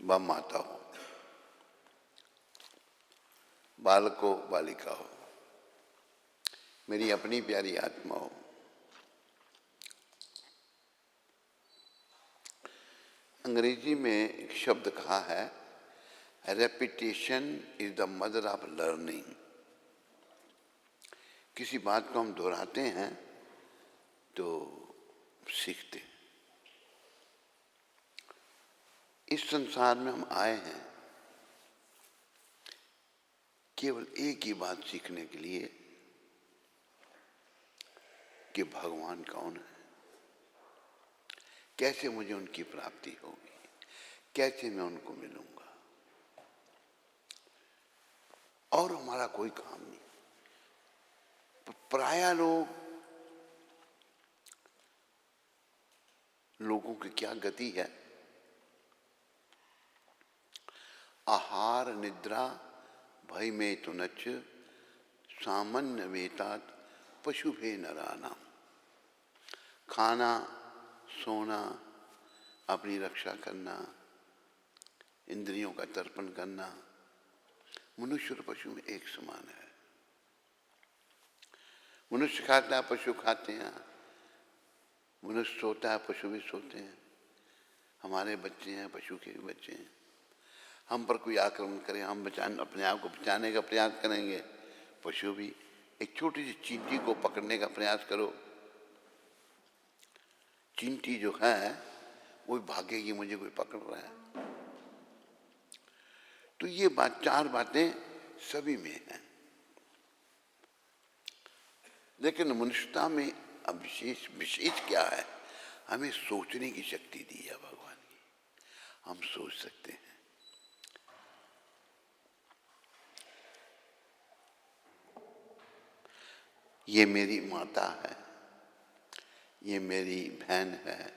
व माता हो, बालक हो, बालिका हो, मेरी अपनी प्यारी आत्मा हो, अंग्रेजी में एक शब्द कहा है, repetition is the mother of learning. किसी बात को हम दोहराते हैं तो सीखते हैं। इस संसार में हम आए हैं केवल एक ही बात सीखने के लिए कि भगवान कौन है, कैसे मुझे उनकी प्राप्ति होगी, कैसे मैं उनको मिलूंगा, और हमारा कोई काम नहीं। प्रायः लोगों की क्या गति है, आहार निद्रा भय में तो नच सामान्य वेतात पशुभे नरानाम। खाना, सोना, अपनी रक्षा करना, इंद्रियों का तर्पण करना, मनुष्य और पशु में एक समान है। मनुष्य खाता है, पशु खाते हैं, मनुष्य सोता है, पशु भी सोते हैं, हमारे बच्चे हैं, पशु के भी बच्चे हैं। हम पर कोई आक्रमण करे, हम अपने आप को बचाने का प्रयास करेंगे, पशु भी। एक छोटी सी चींटी को पकड़ने का प्रयास करो, चींटी जो है वो भागेगी, मुझे कोई पकड़ रहा है। तो ये चार बातें सभी में हैं, लेकिन मनुष्यता में अब विशेष क्या है, हमें सोचने की शक्ति दी है भगवान की, हम सोच सकते हैं। ये मेरी माता है, ये मेरी बहन है,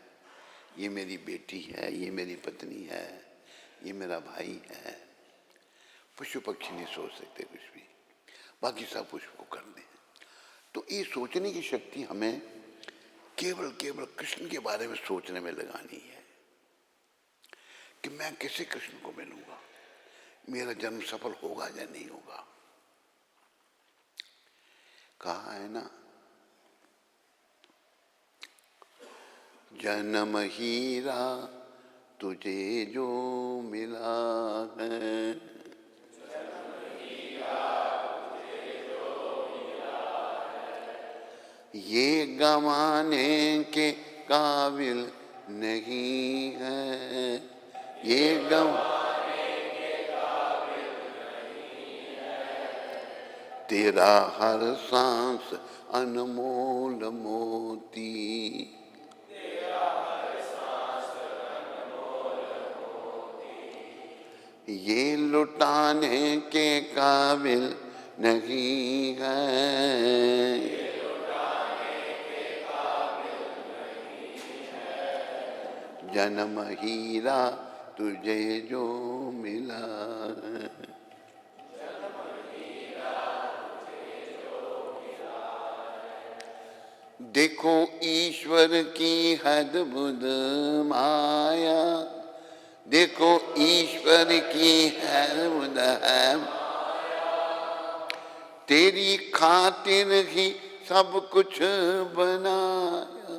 ये मेरी बेटी है, ये मेरी पत्नी है, ये मेरा भाई है। पशु पक्षी नहीं सोच सकते कुछ भी, बाकी सब कुछ को करते हैं। तो ये सोचने की शक्ति हमें केवल कृष्ण के बारे में सोचने में लगानी है कि मैं कैसे कृष्ण को मिलूंगा, मेरा जन्म सफल होगा या नहीं होगा। कहा है ना, जन्म हीरा तुझे जो मिला है, ये गंवाने के काबिल नहीं है, ये गंवाने के काबिल नहीं है, तेरा हर सांस अनमोल मोती, तेरा हर सांस अनमोल मोती, ये लुटाने के काबिल नहीं है, जन्म हीरा तुझे जो मिला है। देखो ईश्वर की अद्भुत माया, देखो ईश्वर की अद्भुत है, तेरी खातिर ही सब कुछ बनाया,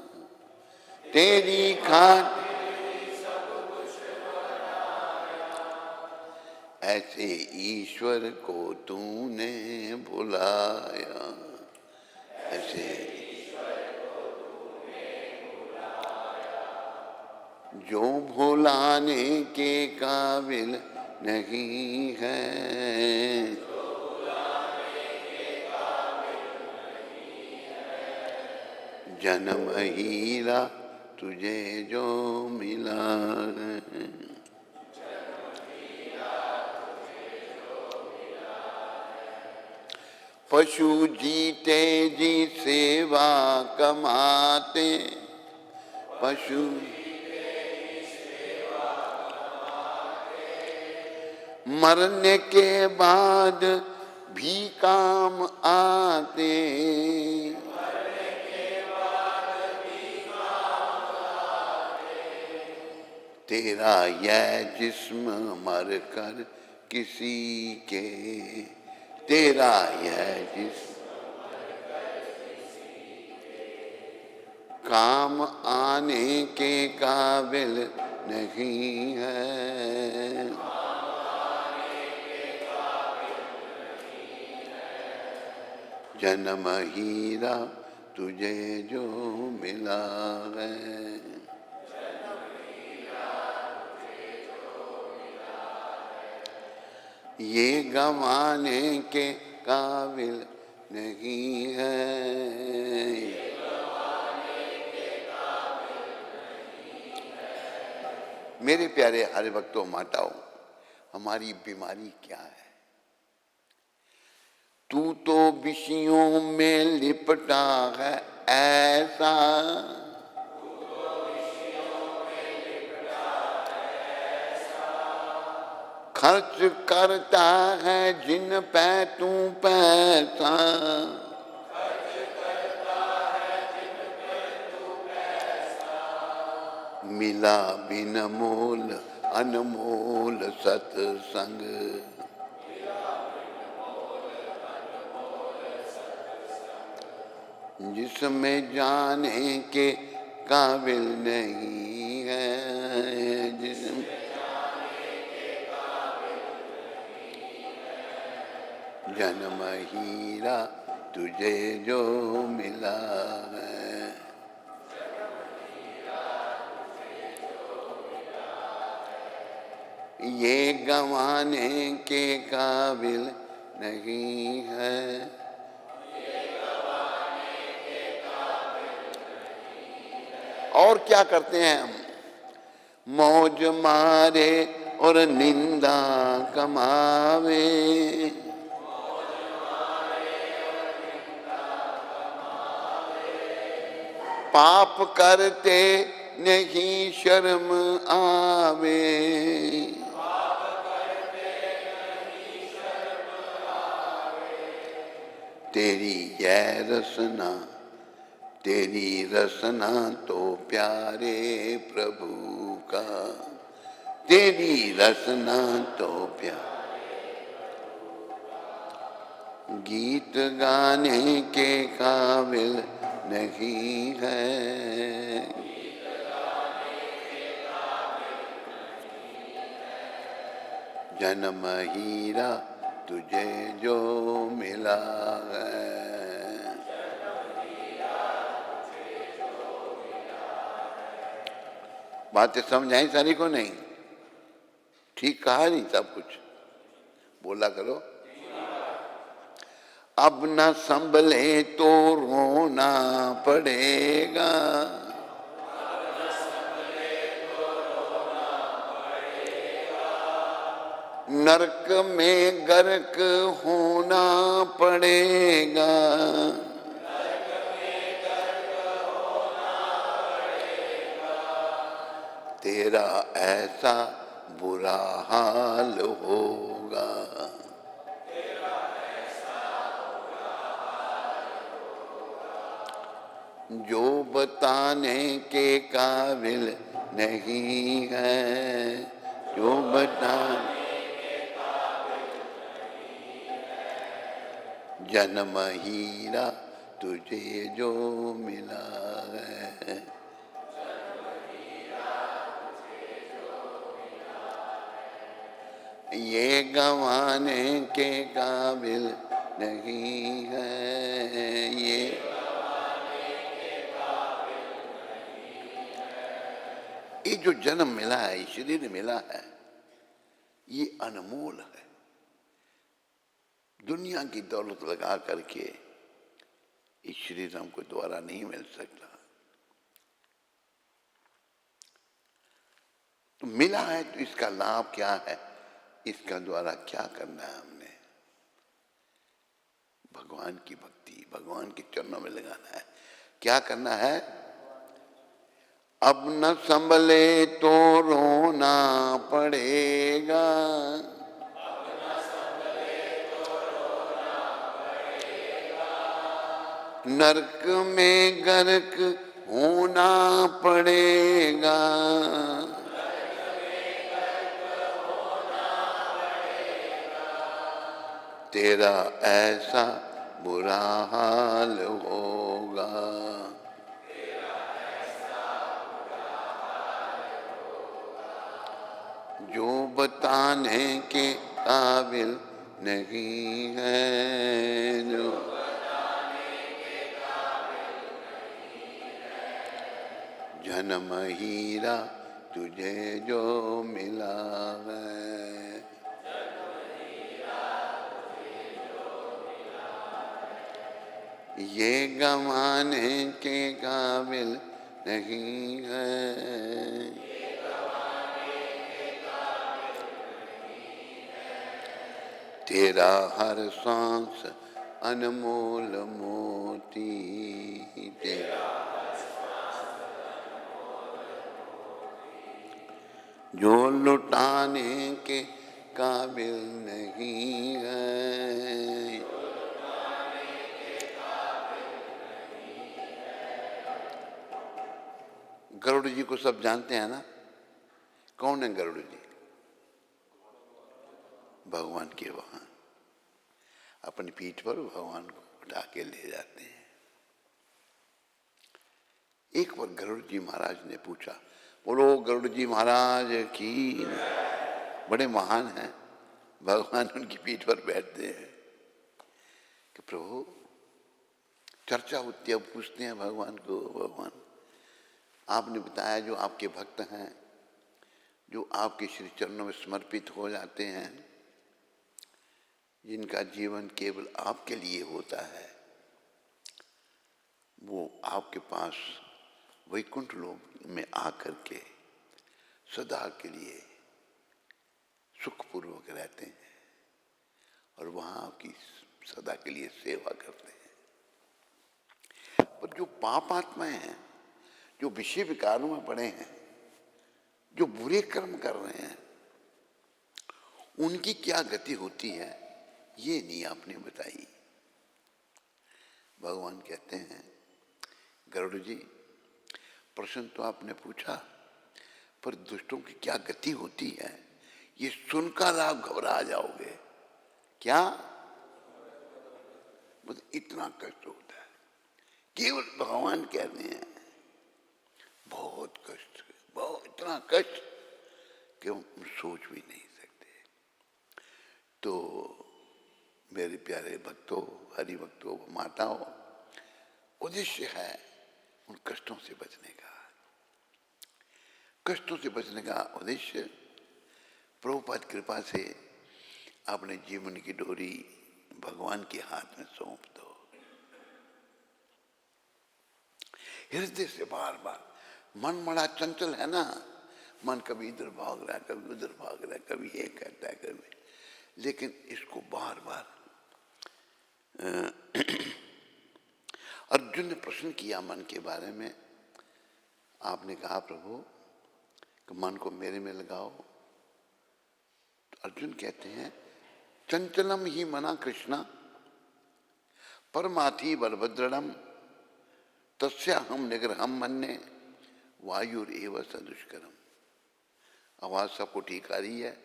तेरी खातिर ऐसे ईश्वर को तूने भुलाया, ऐसे ईश्वर को तूने भुलाया, जो भुलाने के काबिल नहीं है, जो भुलाने के काबिल नहीं है, जन्म हीरा तुझे जो मिला है। पशु जीते जी सेवा कमाते, पशु मरने के बाद भी काम आते, तेरा यह जिस्म मर कर किसी के, तेरा यह जिस्म काम आने के काबिल नहीं है। जन्म हीरा तुझे जो मिला है, ये गंवाने के काबिल नहीं है। मेरे प्यारे हरि भक्तों माताओं, हमारी बीमारी क्या है? तू तो विषयों में लिपटा है ऐसा, खर्च करता है जिन पे तू पैसा, मिला बिन मोल अनमोल सत्संग, जिसमें जाने के काबिल नहीं है, जिसमें जन्म हीरा तुझे जो मिला है। ये गंवाने के काबिल नहीं है। और क्या करते हैं हम? मौज मारे और निंदा कमावे, पाप करते नहीं शर्म आवे, तेरी यह रसना, तेरी रसना तो प्यारे प्रभु का, तेरी रसना तो प्यारे, गीत गाने के काबिल नहीं है। जन्म हीरा तुझे जो मिला है। बातें समझ आई सारी को? नहीं ठीक कहा नहीं? सब कुछ बोला करो। अब न संभले तो रोना पड़ेगा, नरक में गर्क होना पड़ेगा, तेरा ऐसा बुरा हाल होगा, जो बताने के काबिल नहीं है, जो बताने जन्म हीरा तुझे जो मिला है। ये गंवाने के काबिल नहीं है, ये जो जन्म मिला है, शरीर मिला है, ये अनमोल है। दुनिया की दौलत लगा करके ये शरीर हमको दोबारा नहीं मिल सकता। तो मिला है तो इसका लाभ क्या है? इसका द्वारा क्या करना है? हमने भगवान की भक्ति, भगवान के चरणों में लगाना है। क्या करना है? अब न संभले तो रोना पड़ेगा, नरक में गर्क होना पड़ेगा, तेरा ऐसा बुरा हाल होगा। जो बताने के काबिल नहीं है, जो जन्म हीरा तुझे जो मिला है, ये गंवाने के काबिल नहीं है। तेरा हर सांस अनमोल मोती, तेरा जो लुटाने के काबिल नहीं है। गरुड़ जी को सब जानते हैं ना? कौन है गरुड़ जी? भगवान के वाहन। अपनी पीठ पर भगवान को उठा के ले जाते हैं। एक बार गरुड़ जी महाराज ने पूछा, बोलो गरुड़ जी महाराज की, बड़े महान हैं। भगवान उनकी पीठ पर बैठते हैं कि प्रभु, चर्चा होती है, पूछते हैं भगवान को, भगवान आपने बताया जो आपके भक्त हैं, जो आपके श्री चरणों में समर्पित हो जाते हैं, जिनका जीवन केवल आपके लिए होता है, वो आपके पास वैकुंठ लोक में आकर के सदा के लिए सुखपूर्वक रहते हैं और वहाँ आपकी सदा के लिए सेवा करते हैं। पर जो पाप आत्माएं हैं, जो विषय विकारों में पड़े हैं, जो बुरे कर्म कर रहे हैं, उनकी क्या गति होती है, ये नहीं आपने बताई। भगवान कहते हैं, गरुड़ जी प्रश्न तो आपने पूछा, पर दुष्टों की क्या गति होती है, ये सुनकर आप घबरा जाओगे। क्या? मतलब इतना कष्ट होता है। केवल भगवान कह रहे हैं बहुत कष्ट, बहुत इतना कष्ट कि हम सोच भी नहीं सकते। तो मेरे प्यारे भक्तों, हरि भक्तों, माताओं, उद्देश्य है उन कष्टों से बचने का। कष्टों से बचने का उद्देश्य, प्रभुपाद कृपा से अपने जीवन की डोरी भगवान के हाथ में सौंप दो। हृदय से बार बार, मन बड़ा चंचल है ना, मन कभी इधर भाग रहा है, कभी उधर भाग रहा है, कभी ये कहता है, कभी, लेकिन इसको बार बार अर्जुन ने प्रश्न किया मन के बारे में। आपने कहा प्रभु कि मन को मेरे में लगाओ। तो अर्जुन कहते हैं, चंचलम ही मना कृष्णा परमाथि बलभद्रम तस्या हम निग्रहम मन्ने वायुर एव सदुष्करम। आवाज सबको ठीक आ रही है?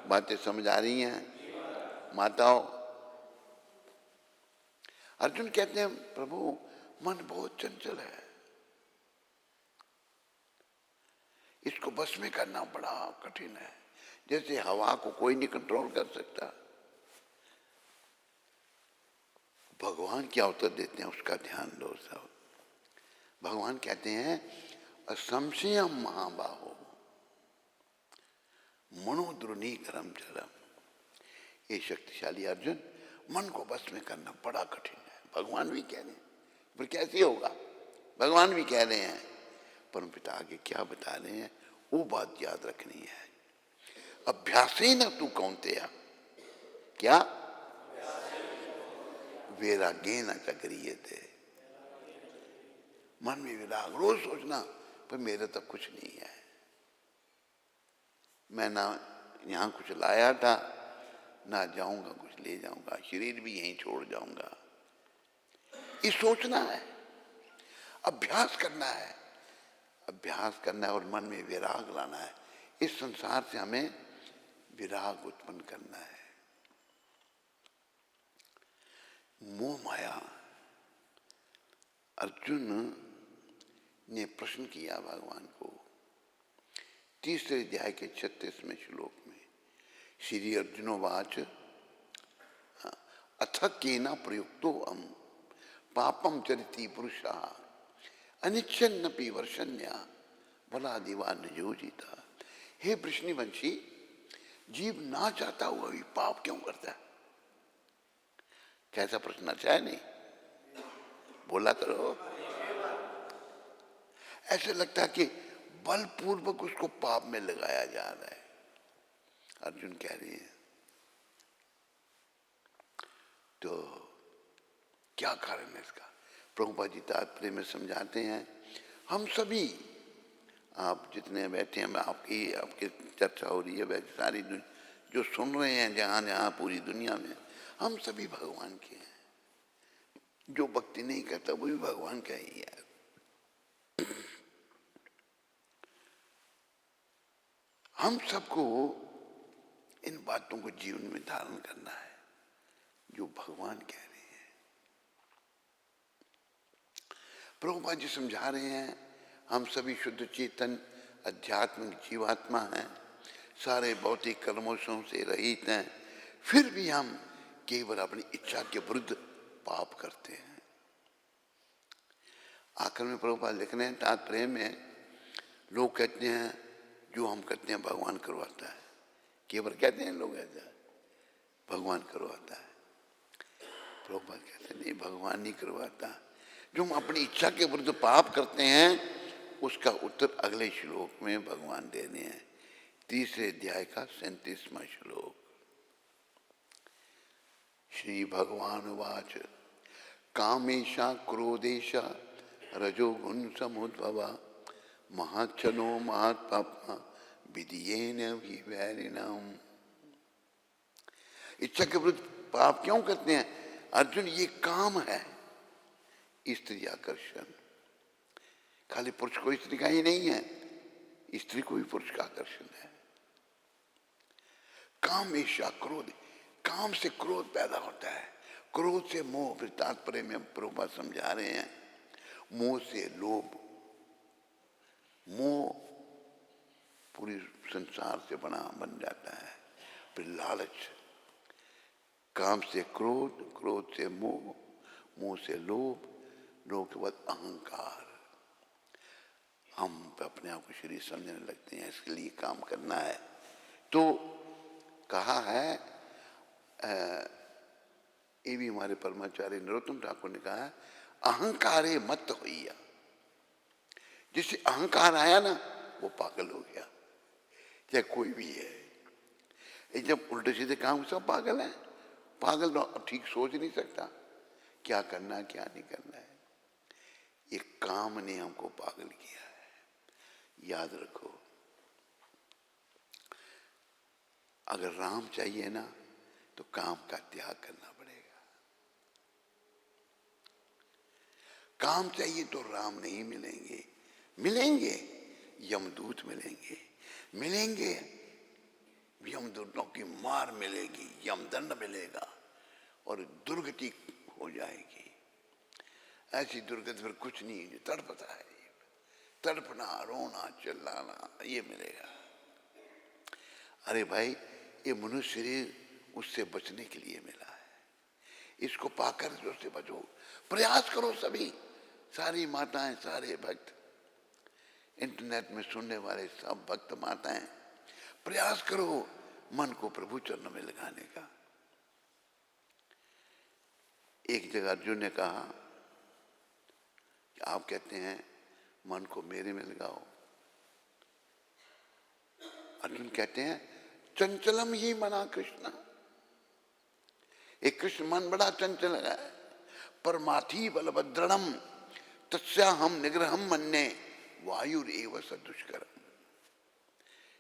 बातें समझ आ रही हैं माताओं? अर्जुन कहते हैं प्रभु मन बहुत चंचल है, इसको बस में करना बड़ा कठिन है। जैसे हवा को कोई नहीं कंट्रोल कर सकता। भगवान क्या उत्तर देते हैं उसका ध्यान दो सब। भगवान कहते हैं असंशयम महाबाहो मनोद्रुनी करम चरम। ये शक्तिशाली अर्जुन, मन को बस में करना बड़ा कठिन है। भगवान भी कह रहे हैं, पर कैसे होगा? भगवान भी कह रहे हैं, परम पिता आगे क्या बता रहे हैं वो बात याद रखनी है। अभ्यासे न तू कौन्तेय, क्या? वैराग्य न चक्रियते। मन में विराग, रोज सोचना पर मेरा तो कुछ नहीं है, मैं ना यहाँ कुछ लाया था, ना जाऊंगा कुछ ले जाऊंगा, शरीर भी यहीं छोड़ जाऊंगा। ये सोचना है, अभ्यास करना है, अभ्यास करना है और मन में विराग लाना है। इस संसार से हमें विराग उत्पन्न करना है। मोह माया। अर्जुन ने प्रश्न किया भगवान को, तीसरे अध्याय के 36वें श्लोक में, श्री अर्जुनोवाच अथ केन प्रयुक्तो अहम् पापम चरिति पुरुषः अनिच्छन्नपि वर्षन्या बलादिवा नियोजिता। हे वृष्णिवंशी, जीव ना चाहता हुआ भी पाप क्यों करता है? कैसा प्रश्न? अच्छा है नहीं? बोला करो। ऐसे लगता है कि बलपूर्वक उसको पाप में लगाया जा रहा है। अर्जुन कह रहे हैं तो क्या कारण है इसका? प्रभुपाद जी तात्पर्य में समझाते हैं, हम सभी, आप जितने बैठे हैं, मैं आपकी चर्चा हो रही है, वैसे सारी जो सुन रहे हैं जहां जहां पूरी दुनिया में, हम सभी भगवान के हैं। जो भक्ति नहीं करता वो भी भगवान का ही है। हम सबको इन बातों को जीवन में धारण करना है जो भगवान कह रहे हैं। प्रभुपाद जी समझा रहे हैं, हम सभी शुद्ध चेतन आध्यात्मिक जीवात्मा हैं, सारे भौतिक कर्मों से रहित हैं, फिर भी हम केवल अपनी इच्छा के विरुद्ध पाप करते हैं। आखिर में प्रभुपाद लिख रहे हैं तात्पर्य में, लोग कहते हैं जो हम करते हैं भगवान करवाता है। केवल कहते हैं लोग ऐसा, भगवान करवाता है। प्रभुपाद कहते हैं नहीं, भगवान नहीं करवाता। जो हम अपनी इच्छा के विरुद्ध पाप करते हैं उसका उत्तर अगले श्लोक में भगवान दे रहे हैं, तीसरे अध्याय का 37वां श्लोक। श्री भगवान वाच कामेशा क्रोधेशा रजोगुण समुद्भवा महाचनो महात्मा विधियेन विवैरिणम्। इच्छा के विरुद्ध पाप क्यों करते हैं? अर्जुन, ये काम है। स्त्री आकर्षण खाली पुरुष को स्त्री का ही नहीं है, स्त्री को भी पुरुष का आकर्षण है। काम ईर्ष्या क्रोध, काम से क्रोध पैदा होता है, क्रोध से मोह। फिर तात्पर्य में प्रभुपाद समझा रहे हैं, मोह से लोभ, मोह पूरी संसार से बन जाता है। फिर लालच, काम से क्रोध, क्रोध से मोह, मोह से लोभ, लोभ के बाद अहंकार। हम अपने आप को शरीर समझने लगते हैं, इसके लिए काम करना है। तो कहा है, ये भी हमारे परमाचार्य नरोत्तम ठाकुर ने कहा है, अहंकारे मत होइया। जिससे अहंकार आया ना, वो पागल हो गया। चाहे कोई भी है, ये जब उल्टे सीधे काम, सब पागल है। पागल तो ठीक सोच नहीं सकता क्या करना है क्या नहीं करना है। ये काम ने हमको पागल किया है। याद रखो, अगर राम चाहिए ना तो काम का त्याग करना पड़ेगा। काम चाहिए तो राम नहीं मिलेंगे, मिलेंगे यमदूत मिलेंगे, मिलेंगे यमदूतों की मार मिलेगी, यमदंड मिलेगा और दुर्गति हो जाएगी। ऐसी दुर्गति फिर कुछ नहीं, तड़पता है, तड़पना, रोना, चिल्लाना, ये मिलेगा। अरे भाई, ये मनुष्य शरीर उससे बचने के लिए मिला है। इसको पाकर उससे बचो, प्रयास करो। सभी, सारी माताएं, सारे भक्त, इंटरनेट में सुनने वाले सब भक्त माताएं, प्रयास करो मन को प्रभु चरणों में लगाने का। एक जगह अर्जुन ने कहा कि आप कहते हैं मन को मेरे में लगाओ। अर्जुन कहते हैं चंचलम ही मना कृष्ण। एक कृष्ण मन बड़ा चंचल है, परमाथी बलभद्रणम तस्या हम निग्रहम मन्ने वायुर एव सदुष्करम।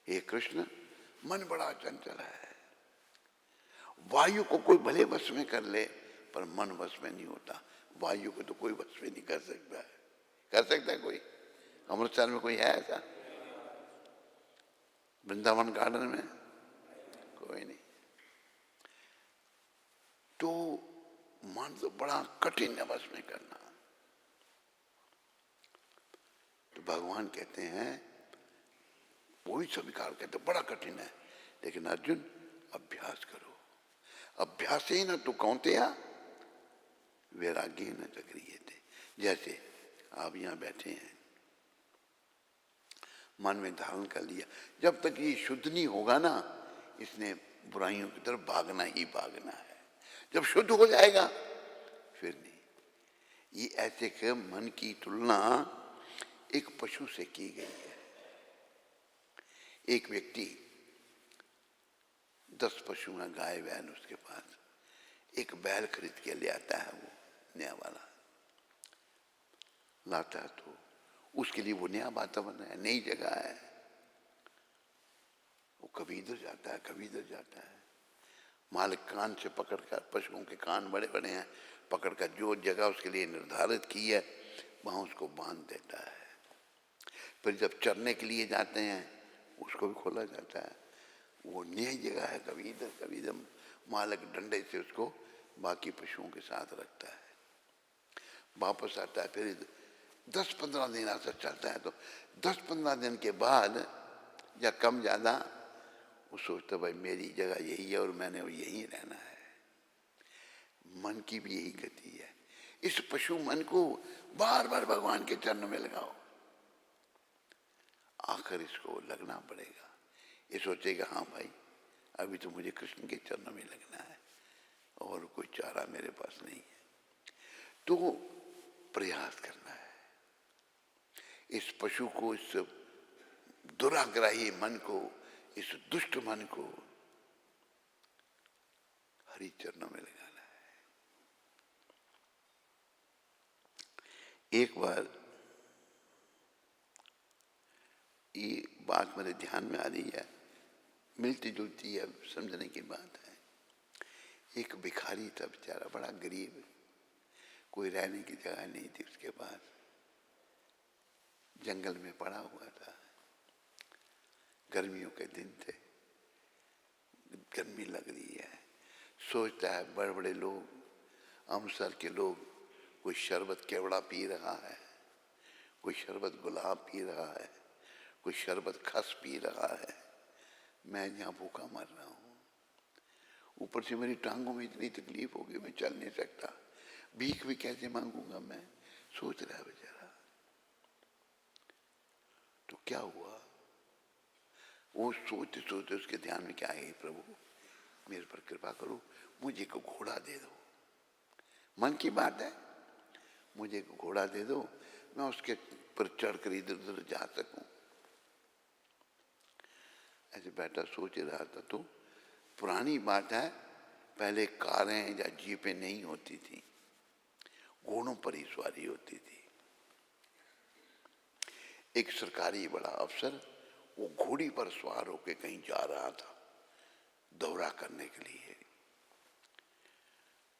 हे कृष्ण, मन बड़ा चंचल है। वायु को कोई भले वश में कर ले, पर मन वश में नहीं होता। वायु को तो कोई वश में नहीं कर सकता है। कर सकता है कोई? अमृतसर में कोई है ऐसा? वृंदावन गार्डन में कोई नहीं। तो मन तो बड़ा कठिन है बस में करना। तो भगवान कहते हैं, वही स्वीकार कहते बड़ा कठिन है, लेकिन अर्जुन अभ्यास करो। अभ्यास ही ना तो कौंतेया वैराग्य न चक्रियते। जैसे आप यहाँ बैठे हैं, मन में धारण कर लिया, जब तक ये शुद्ध नहीं होगा ना, इसने बुराइयों की तरफ भागना ही भागना है। जब शुद्ध हो जाएगा फिर नहीं। ये ऐसे के मन की तुलना एक पशु से की गई है। एक व्यक्ति 10 पशु हैं, गाय बैल उसके पास, एक बैल खरीद के ले आता है, वो नया वाला लाता है, तो उसके लिए वो नया वातावरण है, नई जगह है, वो कभी इधर जाता है कभी इधर जाता है। मालिक कान से पकड़कर, पशुओं के कान बड़े बड़े हैं, पकड़कर जो जगह उसके लिए निर्धारित की है वहां उसको बांध देता है। फिर जब चरने के लिए जाते हैं उसको भी खोला जाता है, वो नई जगह है, कभी इधर कभी इधर। मालिक डंडे से उसको बाकी पशुओं के साथ रखता है, वापस आता है, फिर 10-15 दिन ऐसा चलता है। तो 10-15 दिन के बाद या कम ज्यादा वो सोचता भाई मेरी जगह यही है और मैंने यही रहना है। मन की भी यही गति है। इस पशु मन को बार बार भगवान के चरणों में लगाओ, आखिर इसको लगना पड़ेगा। ये सोचेगा हाँ भाई अभी तो मुझे कृष्ण के चरणों में लगना है और कोई चारा मेरे पास नहीं है। तो प्रयास करना है इस पशु को, इस दुराग्राही मन को, इस दुष्ट मन को हरि चरणों में लगाना है। एक बार ये बात मेरे ध्यान में आ रही है, मिलती जुलती है, समझने की बात है। एक भिखारी था बेचारा, बड़ा गरीब, कोई रहने की जगह नहीं थी उसके पास, जंगल में पड़ा हुआ था। गर्मियों के दिन थे, गर्मी लग रही है, सोचता है बड़े बड़े लोग, अमसर के लोग, कोई शरबत केवड़ा पी रहा है, कोई शरबत गुलाब पी रहा है, कोई शरबत खस पी रहा है, मैं यहाँ भूखा मर रहा हूँ। ऊपर से मेरी टांगों में इतनी तकलीफ होगी, मैं चल नहीं सकता, भीख भी कैसे मांगूंगा मैं, सोच रहा है बेचारा। तो क्या हुआ, वो सोचते सोचते उसके ध्यान में क्या है, प्रभु मेरे पर कृपा करो, मुझे को घोड़ा दे दो। मन की बात है, मुझे को घोड़ा दे दो, मैं उसके पर चढ़कर इधर उधर जा सकूं। ऐसे बैठा सोच रहा था, तो पुरानी बात है, पहले कारें या जीपें नहीं होती थी, घोड़ों पर ही सवारी होती थी। एक सरकारी बड़ा अफसर वो घोड़ी पर सवार होकर कहीं जा रहा था दौरा करने के लिए।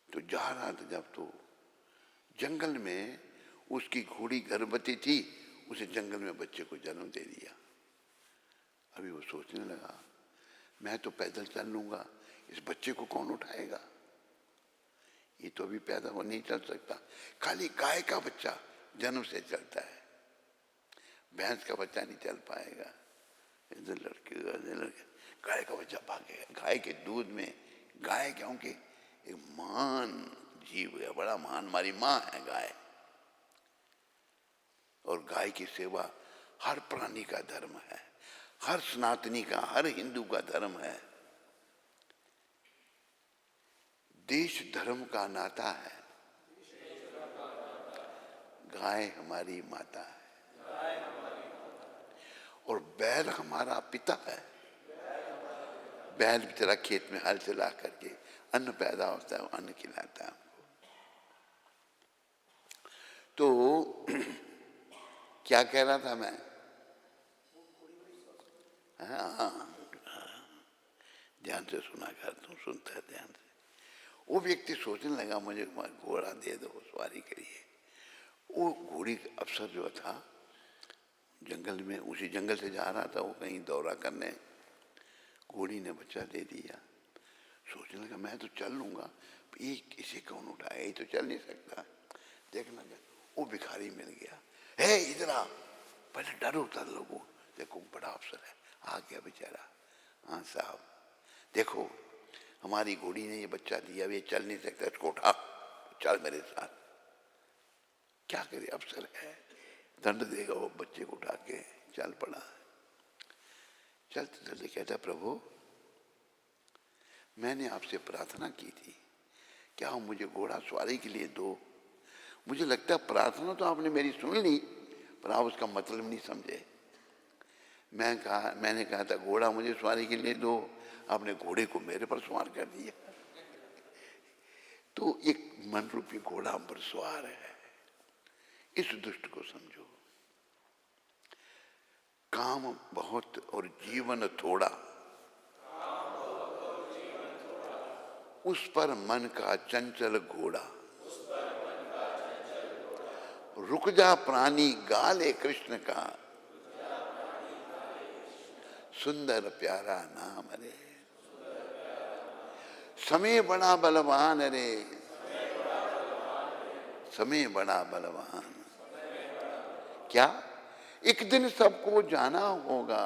तो जा रहा था जब, तो जंगल में उसकी घोड़ी गर्भवती थी, उसे जंगल में बच्चे को जन्म दे दिया। अभी वो सोचने लगा मैं तो पैदल चल लूंगा, इस बच्चे को कौन उठाएगा, ये तो अभी पैदा हो नहीं चल सकता। खाली गाय का बच्चा जन्म से चलता है, भैंस का बच्चा नहीं चल पाएगा। इधर लड़के गाय का बच्चा भागेगा। गाय के दूध में, गाय क्योंकि एक महान जीव है, बड़ा महान, हमारी माँ है गाय, और गाय की सेवा हर प्राणी का धर्म है, हर सनातनी का, हर हिंदू का धर्म है। देश धर्म का नाता है, गाय हमारी माता है और बैल हमारा पिता है। बैल तेरा खेत में हल चला करके अन्न पैदा होता है, वो अन्न खिलाता है हमको। तो क्या कह रहा था मैं, हाँ ध्यान से सुना कर, तुम सुनता है ध्यान से। वो व्यक्ति सोचने लगा मुझे घोड़ा दे दो सवारी के लिए। वो घोड़ी अफसर जो था जंगल में, उसी जंगल से जा रहा था वो कहीं दौरा करने, घोड़ी ने बच्चा दे दिया। सोचने लगा मैं तो चल लूंगा, ये इसे कौन उठाया, ये तो चल नहीं सकता। देखना वो भिखारी मिल गया, है इधर आ, पहले डर होता लोगों, देखो बड़ा अफसर है, आ गया बेचारा। हाँ साहब देखो हमारी घोड़ी ने ये बच्चा दिया, ये चल नहीं सकता, इसको उठा, चल मेरे साथ। क्या करे अफसर है, दंड देगा वो बच्चे को उठा के। चल पड़ा, चलते चलते कहता प्रभु मैंने आपसे प्रार्थना की थी, क्या आप मुझे घोड़ा सवारी के लिए दो। मुझे लगता है प्रार्थना तो आपने मेरी सुन ली, पर आप उसका मतलब नहीं समझे। मैंने कहा था घोड़ा मुझे सवारी के लिए दो, आपने घोड़े को मेरे पर सवार कर दिया। तो एक मन रूपी घोड़ा हम पर सवार है, इस दुष्ट को समझो। काम बहुत और जीवन थोड़ा, उस पर मन का चंचल घोड़ा। रुक जा प्राणी गाले कृष्ण का, सुंदर प्यारा नाम रे। समय बड़ा बलवान रे, समय बड़ा बलवान। क्या एक दिन सबको जाना होगा,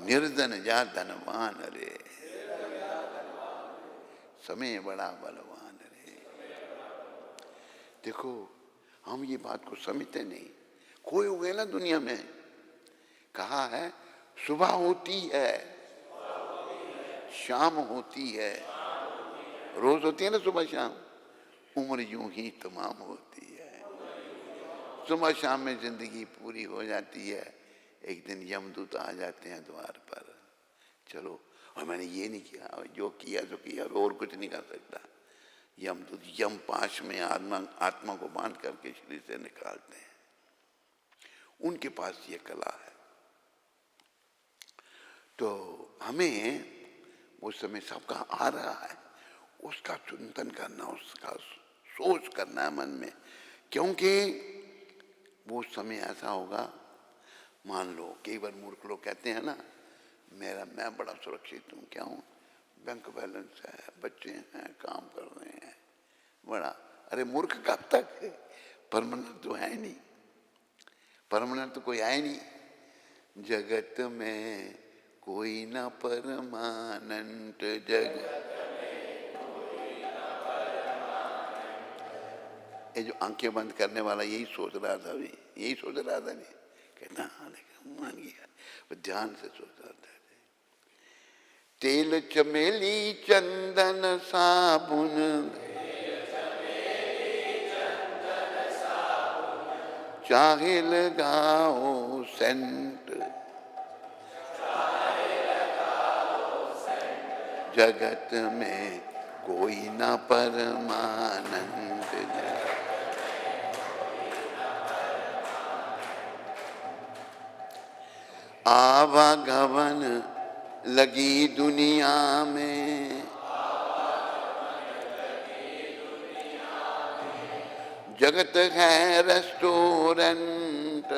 निर्धन जा धनवान रे। समय बड़ा बलवान रे। देखो हम ये बात को समझते नहीं। कोई हो गए ना दुनिया में, कहा है सुबह होती है शाम होती है, रोज होती है ना सुबह शाम, उम्र यूं ही तमाम होती है। सुबह शाम में जिंदगी पूरी हो जाती है, एक दिन यमदूत आ जाते हैं द्वार पर। चलो, और मैंने ये नहीं किया, जो किया जो किया, और कुछ नहीं कर सकता। यमदूत यम पाश में आत्मा को बांध करके शरीर से निकालते हैं। उनके पास ये कला है। तो हमें उस समय सबका आ रहा है, उसका चिंतन करना, उसका सोच करना है मन में। क्योंकि वो समय ऐसा होगा, मान लो कई बार मूर्ख लोग कहते हैं ना मैं बड़ा सुरक्षित हूँ। क्या हूँ? बैंक बैलेंस है, बच्चे हैं, काम कर रहे हैं, बड़ा। अरे मूर्ख कब तक? परमानेंट तो है नहीं, परमानेंट तो कोई आए नहीं। जगत में कोई ना परमानेंट, जगत ये जो आंखें बंद करने वाला यही सोच रहा था, अभी यही सोच रहा था। नहीं कहना मान गया, वो ध्यान से सोच रहा था। तेल चमेली चंदन साबुन, चाहे लगाओ सेंट, जगत में कोई ना परमानंद। आवागमन लगी दुनिया में, जगत है रेस्टोरेंट।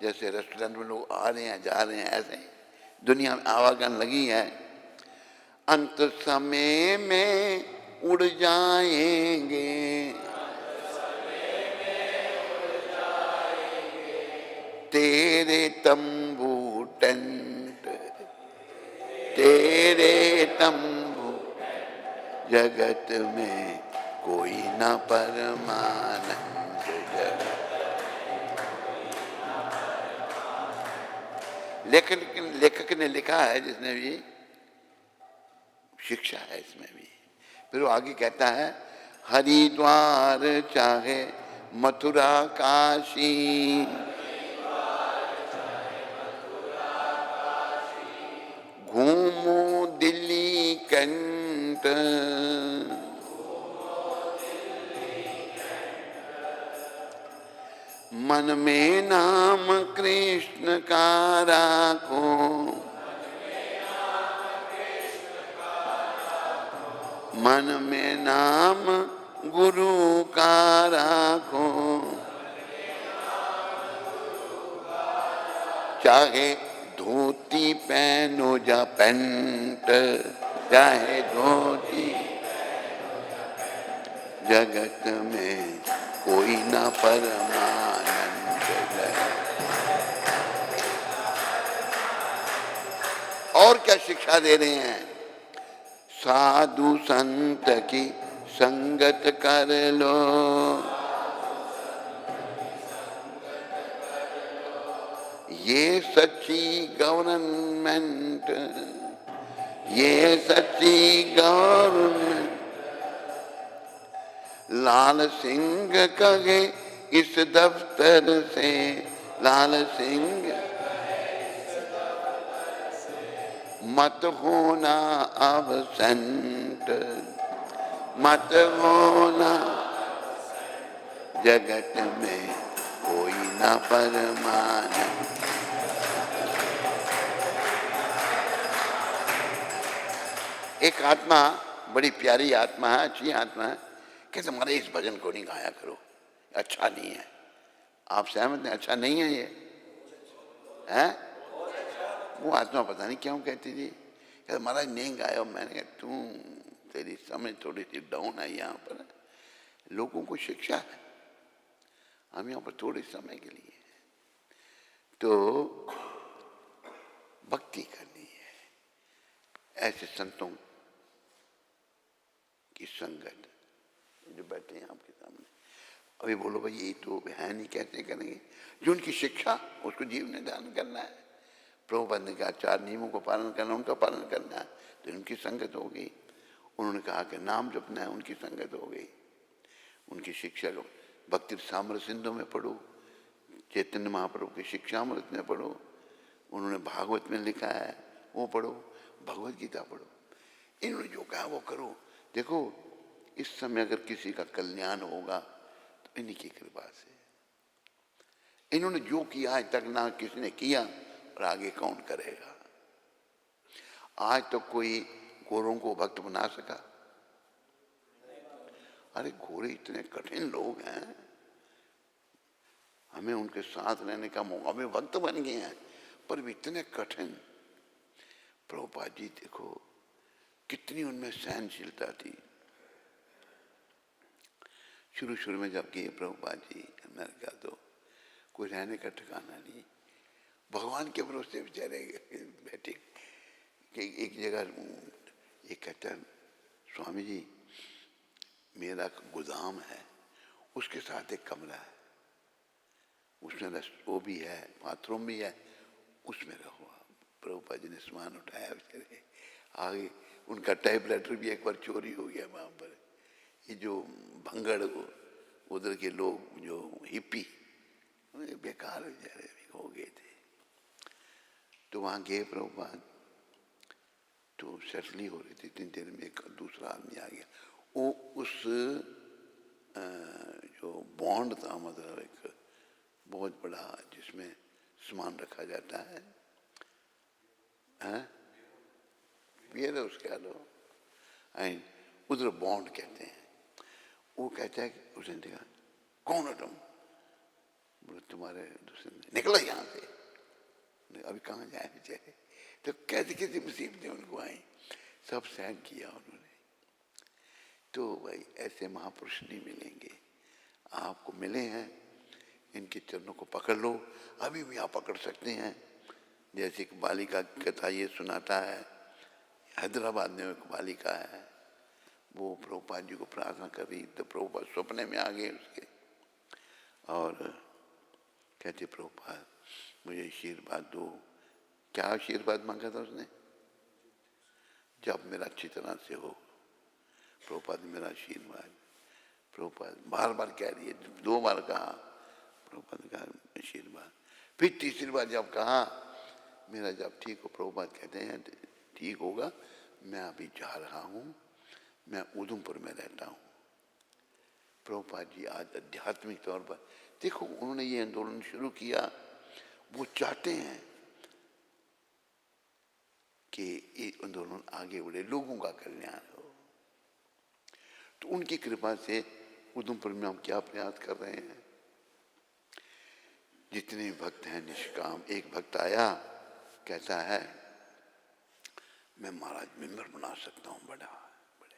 जैसे रेस्टोरेंट में लोग आ रहे हैं जा रहे हैं, ऐसे दुनिया में आवागमन लगी है। अंत समय में उड़ जाएंगे, तेरे तंबू टेंट, तेरे तंबू, जगत में कोई ना परमानंद। जगत लेखक ने लिखा है, जिसने भी शिक्षा है इसमें भी। फिर वो आगे कहता है हरिद्वार चाहे मथुरा काशी, घूमो दिल्ली कंट, मन में नाम कृष्ण का राखो, मन में नाम गुरु का राखो, चाहे धोती पहनो या पैंट, चाहे धोती, जगत में कोई ना परमानंद है। और क्या शिक्षा दे रहे हैं? साधु संत की संगत कर लो, ये सच्ची गवर्नमेंट, ये सच्ची गवर्नमेंट। लाल सिंह कहे इस दफ्तर से, लाल सिंह मत होना अबसेंट, मत होना, जगत में कोई ना परमानंद। एक आत्मा, बड़ी प्यारी आत्मा है, अच्छी आत्मा है, कहते हमारे इस भजन को नहीं गाया करो, अच्छा नहीं है। आप सहमत हैं? अच्छा नहीं है ये, है? वो आत्मा पता नहीं क्यों कहती थी, कहते महाराज नहीं गाया। मैंने कहा तू, तेरी समझ थोड़ी सी डाउन है। यहाँ पर लोगों को शिक्षा है, हम यहाँ पर थोड़े समय के लिए, तो भक्ति करनी है। ऐसे संतों की संगत जो बैठे हैं आपके सामने, अभी बोलो भाई ये तो है नहीं, कैसे करेंगे? जो उनकी शिक्षा, उसको जीवन में ध्यान करना है। प्रभुपाद ने कहा 4 नियमों को पालन करना, उनका पालन करना है, तो उनकी संगत हो गई। उन्होंने कहा कि नाम जपना है, उनकी संगत हो गई। उनकी शिक्षा को भक्ति साम्र सिंधु में पढ़ो, चैतन्य महाप्रभु की शिक्षामृत में पढ़ो, उन्होंने भागवत में लिखा है वो पढ़ो, भगवत गीता पढ़ो। इन्होंने जो कहा वो करो। देखो इस समय अगर किसी का कल्याण होगा तो इन्हीं की कृपा से। इन्होंने जो किया आज तक ना किसी ने किया, और आगे कौन करेगा? आज तो कोई गोरों को भक्त बना सका? अरे गोरे इतने कठिन लोग हैं, हमें उनके साथ रहने का मौका, वे भक्त बन गए हैं पर भी इतने कठिन। प्रभुपाद जी देखो कितनी उनमें सहनशीलता थी। शुरू शुरू में जब गए प्रभुपाद जी अमेरिका, तो कोई रहने का ठिकाना नहीं, भगवान के भरोसे बेचारे बैठे। एक जगह एक कहता है स्वामी जी मेरा गोदाम है, उसके साथ एक कमरा है, उसमें वो भी है, बाथरूम भी है, उसमें रहो। प्रभुपाद जी ने सामान उठाया बेचारे आगे। उनका टाइपराइटर भी एक बार चोरी हो गया वहाँ पर। ये जो भंगड़ उधर के लोग जो हिप्पी बेकार बेचारे हो गए थे, तो वहाँ गए प्रभुपाद, तो सेटली हो रही थी। इतनी देर में एक दूसरा आदमी आ गया, वो उस जो बॉन्ड था, मतलब एक बहुत बड़ा जिसमें सामान रखा जाता है, वेयर हाउस कह लो, उधर बॉन्ड कहते हैं। वो कहता है कि उसने देखा कौन हो तुम? बोले तुम्हारे दूसरे, निकलो यहाँ से। अभी कहाँ जाए बेचारे? तो कैसे कैसी मुसीबतें उनको आई, सब सहन किया उन्होंने। तो भाई ऐसे महापुरुष नहीं मिलेंगे, आपको मिले हैं, इनके चरणों को पकड़ लो। अभी भी आप पकड़ सकते हैं। जैसे एक बालिका की कथा ये सुनाता है, हैदराबाद में एक बालिका है, वो प्रभुपाद जी को प्रार्थना कर रही, तो प्रभुपाद सपने में आ गए उसके और कहते प्रभुपाद मुझे आशीर्वाद दो। क्या आशीर्वाद मांगा था उसने? जब मेरा अच्छी तरह से हो। प्रभुपाद मेरा आशीर्वाद। प्रभुपाद बार बार कह रही है, 2 बार कहा, प्रभुपाद का आशीर्वाद। फिर तीसरी बार जब कहा मेरा जब ठीक हो, प्रभुपाद कहते हैं ठीक होगा, मैं अभी जा रहा हूँ, मैं उधमपुर में रहता हूँ। प्रभुपाद जी आज आध्यात्मिक तौर पर देखो, उन्होंने ये आंदोलन शुरू किया। वो चाहते हैं कि ये आंदोलन आगे बढ़े, लोगों का कल्याण हो। तो उनकी कृपा से उधमपुर में हम क्या प्रयास कर रहे हैं, जितने भी भक्त हैं निष्काम। एक भक्त आया, कहता है मैं महाराज मेंबर बना सकता हूँ बड़ा बड़े।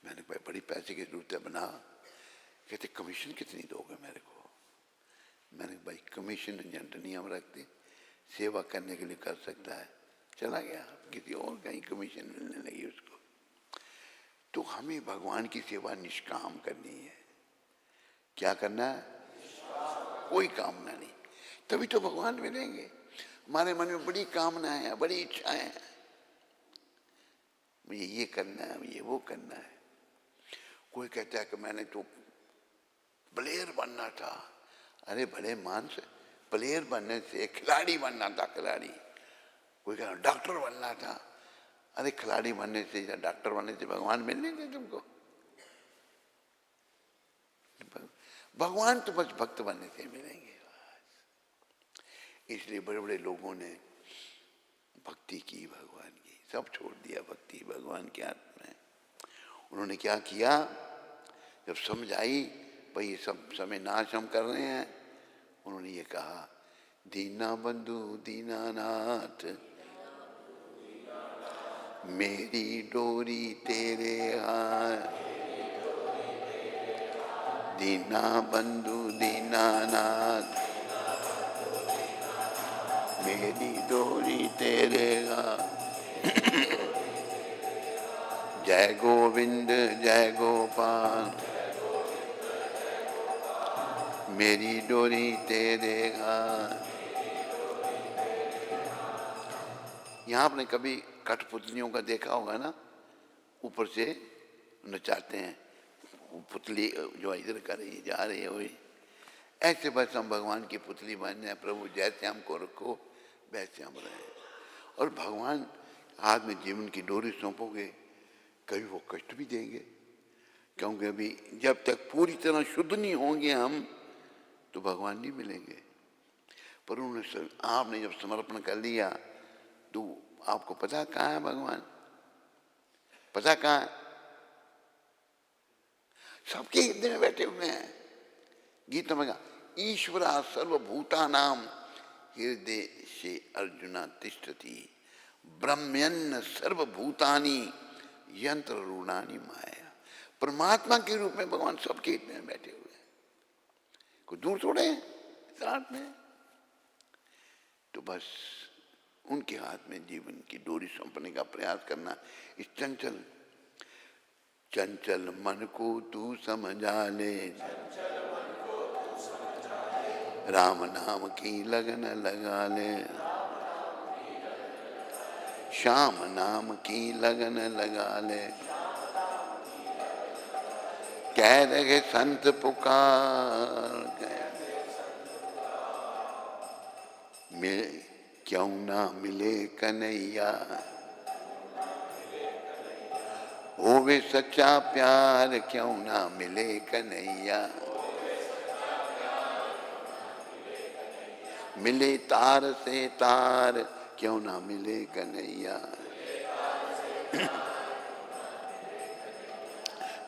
मैंने भाई बड़ी पैसे की जरूरत है, बना। कहते कमीशन कितनी दोगे मेरे को? मैंने भाई कमीशन एजेंट नहीं हम रखते, सेवा करने के लिए कर सकता है। चला गया, किसी और कहीं कमीशन मिलने लगी उसको। तो हमें भगवान की सेवा निष्काम करनी है। क्या करना है? कोई कामना नहीं, तभी तो भगवान मिलेंगे। हमारे मन में बड़ी कामनाएं हैं, बड़ी इच्छाएं हैं, मुझे ये करना है, मुझे वो करना है। कोई कहता है कि मैंने तो प्लेयर बनना था। अरे बड़े मानस, प्लेयर बनने से खिलाड़ी बनना था, खिलाड़ी। कोई कह रहा डॉक्टर बनना था। अरे खिलाड़ी बनने से या डॉक्टर बनने से भगवान मिल लेंगे तुमको? भगवान तो बस भक्त बनने से मिलेंगे। इसलिए बड़े बड़े लोगों ने भक्ति की, भगवान की, सब छोड़ दिया भक्ति भगवान के हाथ में। उन्होंने क्या किया, जब समझ आई भाई ये सब समय नाश हम कर रहे हैं, उन्होंने ये कहा दीना बंधु दीनानाथ मेरी डोरी तेरे हाथ। दीना बंधु दीनानाथ मेरी डोरी तेरे हाथ। जय गोविंद जय गोपाल मेरी डोरी तेरे हाथ। यहाँ आपने कभी कठपुतलियों का देखा होगा ना, ऊपर से नचाते हैं, पुतली जो इधर कर रही जा रही है वही। ऐसे बस हम भगवान की पुतली बन जाए, प्रभु जैसे हमको रखो वैसे हम रहे। और भगवान हाथ में जीवन की डोरी सौंपोगे, कभी वो कष्ट भी देंगे, क्योंकि अभी जब तक पूरी तरह शुद्ध नहीं होंगे हम, तो भगवान नहीं मिलेंगे। पर उन्होंने, आपने जब समर्पण कर लिया तो आपको पता कहाँ है भगवान? पता कहाँ है? सबके हृदय में बैठे हुए हैं। गीता में ईश्वरा सर्वभूतानां हृदय से अर्जुना तिष्ठति ब्रह्मण्य सर्वभूतानि यंत्र रूणानि माया। परमात्मा के रूप में भगवान सबके हृदय में बैठे हुए हैं, कोई दूर थोड़े हैं साथ में। तो बस उनके हाथ में जीवन की डोरी सौंपने का प्रयास करना। इस चंचल चंचल मन को तू समझा ले, राम नाम की लगन लगा ले, श्याम नाम की लगन लगा ले। कह रहे संत पुकार मिल क्यों ना मिले कन्हैया, होवे सच्चा प्यार क्यों ना मिले कन्हैया। मिले तार से तार क्यों ना मिले कन्हैया।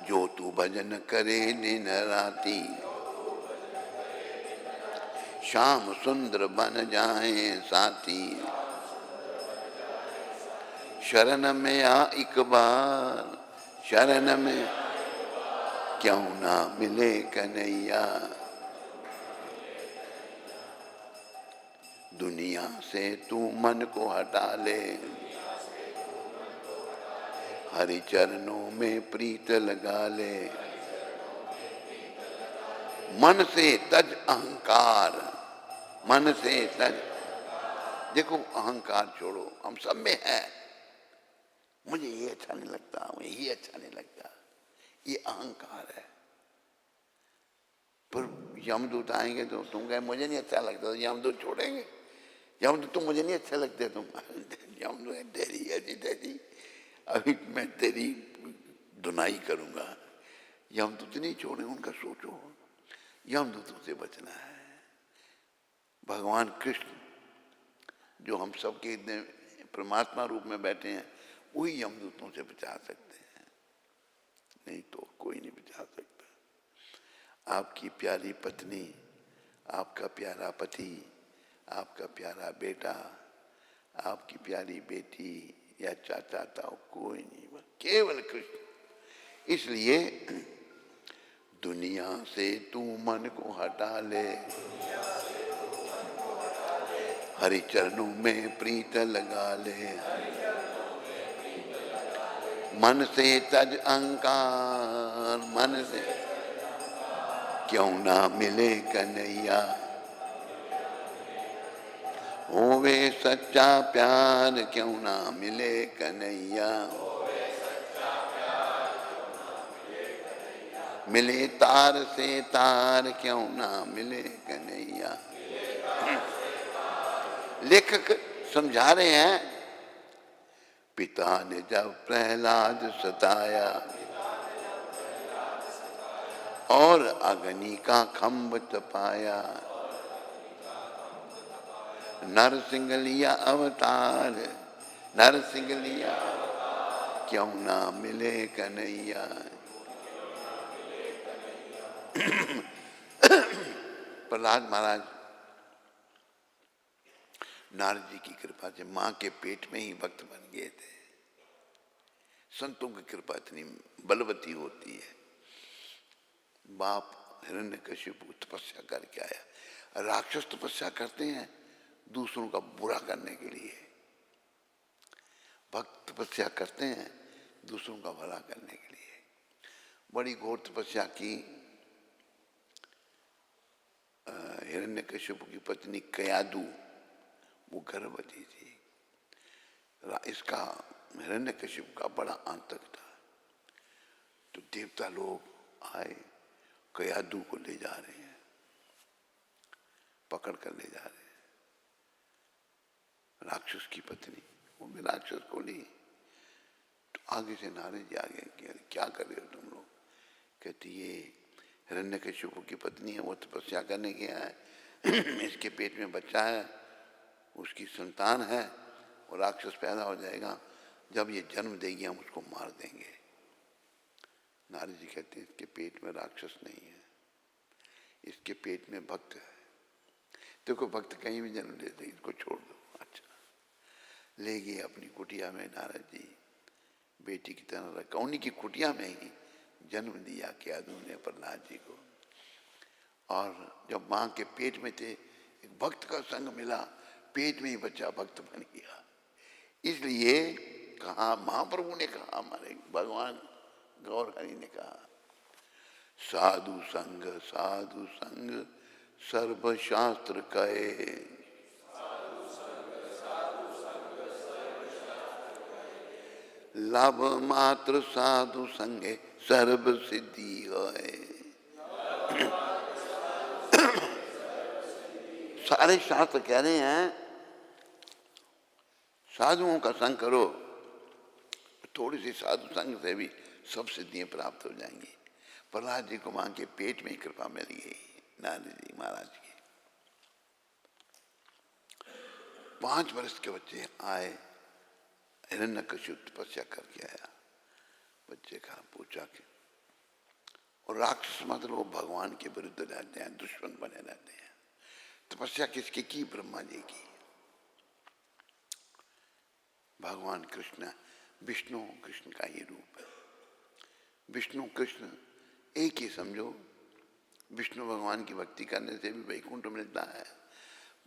जो तू भजन करे दिन राती, श्याम सुंदर बन जाए साथी। शरण में आ एक बार, शरण में क्यों ना मिले कन्हैया। दुनिया से तू मन को हटा ले, हरि चरणों में प्रीत लगा ले। मन से तज अहंकार, मन से तज। देखो अहंकार छोड़ो, हम सब में है। मुझे ये अच्छा नहीं लगता, मुझे ये अच्छा नहीं लगता, ये अहंकार है। पर यमदूत आएंगे तो तुम कहे मुझे नहीं अच्छा लगता, तो यमदूत छोड़ेंगे? यमदूत तुम मुझे नहीं अच्छा लगते, तुम यमदूत तेरी ऐसी तेरी, अभी मैं तेरी धुनाई करूंगा। यमदूत नहीं छोड़े, उनका सोचो। यमदूतों से बचना है। भगवान कृष्ण जो हम सबके इतने परमात्मा रूप में बैठे हैं, वही यमदूतों से बचा सकते हैं, नहीं तो कोई नहीं बचा सकता। आपकी प्यारी पत्नी आपका प्यारा पति, आपका प्यारा बेटा, आपकी प्यारी बेटी या चाचा ताऊ, कोई नहीं, बस केवल कृष्ण। इसलिए दुनिया से तू मन को हटा ले, हरि चरणों में प्रीत लगा ले, मन से तज अहंकार, मन से क्यों ना मिले कन्हैया, होवे सच्चा प्यार क्यों ना मिले कन्हैया, मिले तार से तार क्यों ना मिले कन्हैया। लेखक समझा रहे हैं, पिता ने जब प्रहलाद सताया और अग्नि का खंभ तपाया, नरसिंह लिया अवतार, नरसिंह लिया क्यों ना मिले कन्हैया। प्रहलाद महाराज नारद जी की कृपा से मां के पेट में ही भक्त बन गए थे। संतों की कृपा इतनी बलवती होती है। बाप हिरण्यकशिपु तपस्या करके आया। राक्षस तपस्या करते हैं दूसरों का बुरा करने के लिए, भक्त तपस्या करते हैं दूसरों का भला करने के लिए। बड़ी घोर तपस्या की हिरण्यकशिपु की पत्नी कयादु, वो गर्भवती थी। इसका हिरण्यकशिपु का बड़ा आंतक था। तो देवता लोग आए, कयादु को ले जा रहे हैं, पकड़ कर ले जा रहे हैं। राक्षस की पत्नी, वो भी राक्षस को ली। तो आगे से नारद जी आगे कि क्या कर रहे हो तुम लोग। कहती ये हिरण्यकशिपु की पत्नी है, वो तपस्या करने गया है, इसके पेट में बच्चा है, उसकी संतान है, और राक्षस पैदा हो जाएगा, जब ये जन्म देगी हम उसको मार देंगे। नारद जी कहते हैं इसके पेट में राक्षस नहीं है, इसके पेट में भक्त है। देखो भक्त कहीं भी जन्म लेते, इसको छोड़ दो। अच्छा, ले गए अपनी कुटिया में नारद जी, बेटी की तरह रखा। उन्हीं की कुटिया में ही जन्म दिया कयादु ने प्रहलाद जी को। और जब मां के पेट में थे, एक भक्त का संग मिला, पेट में ही बच्चा भक्त बन गया। इसलिए कहा, महाप्रभु ने कहा, हमारे भगवान गौर हरि ने कहा, साधु संग सर्वशास्त्र कहे, लाभ मात्र साधु संगे सर्व सिद्धि है। सारे शास्त्र कह रहे हैं साधुओं का संग करो, थोड़ी सी साधु संग से भी सब सिद्धियां प्राप्त हो जाएंगी। प्रहलाद जी को मां के पेट में ही कृपा मिल गई नारद जी महाराज की। 5 वर्ष के बच्चे आए, हिरण्यकशिपु तपस्या करके आया, बच्चे का पूछा कि, और राक्षस मतलब वो भगवान के विरुद्ध रहते हैं, दुश्मन बने रहते हैं। तपस्या किसकी की? ब्रह्मा जी की। भगवान कृष्ण, विष्णु कृष्ण का ही रूप है। विष्णु कृष्ण एक ही समझो। विष्णु भगवान की भक्ति करने से भी वैकुंठ मिलता है,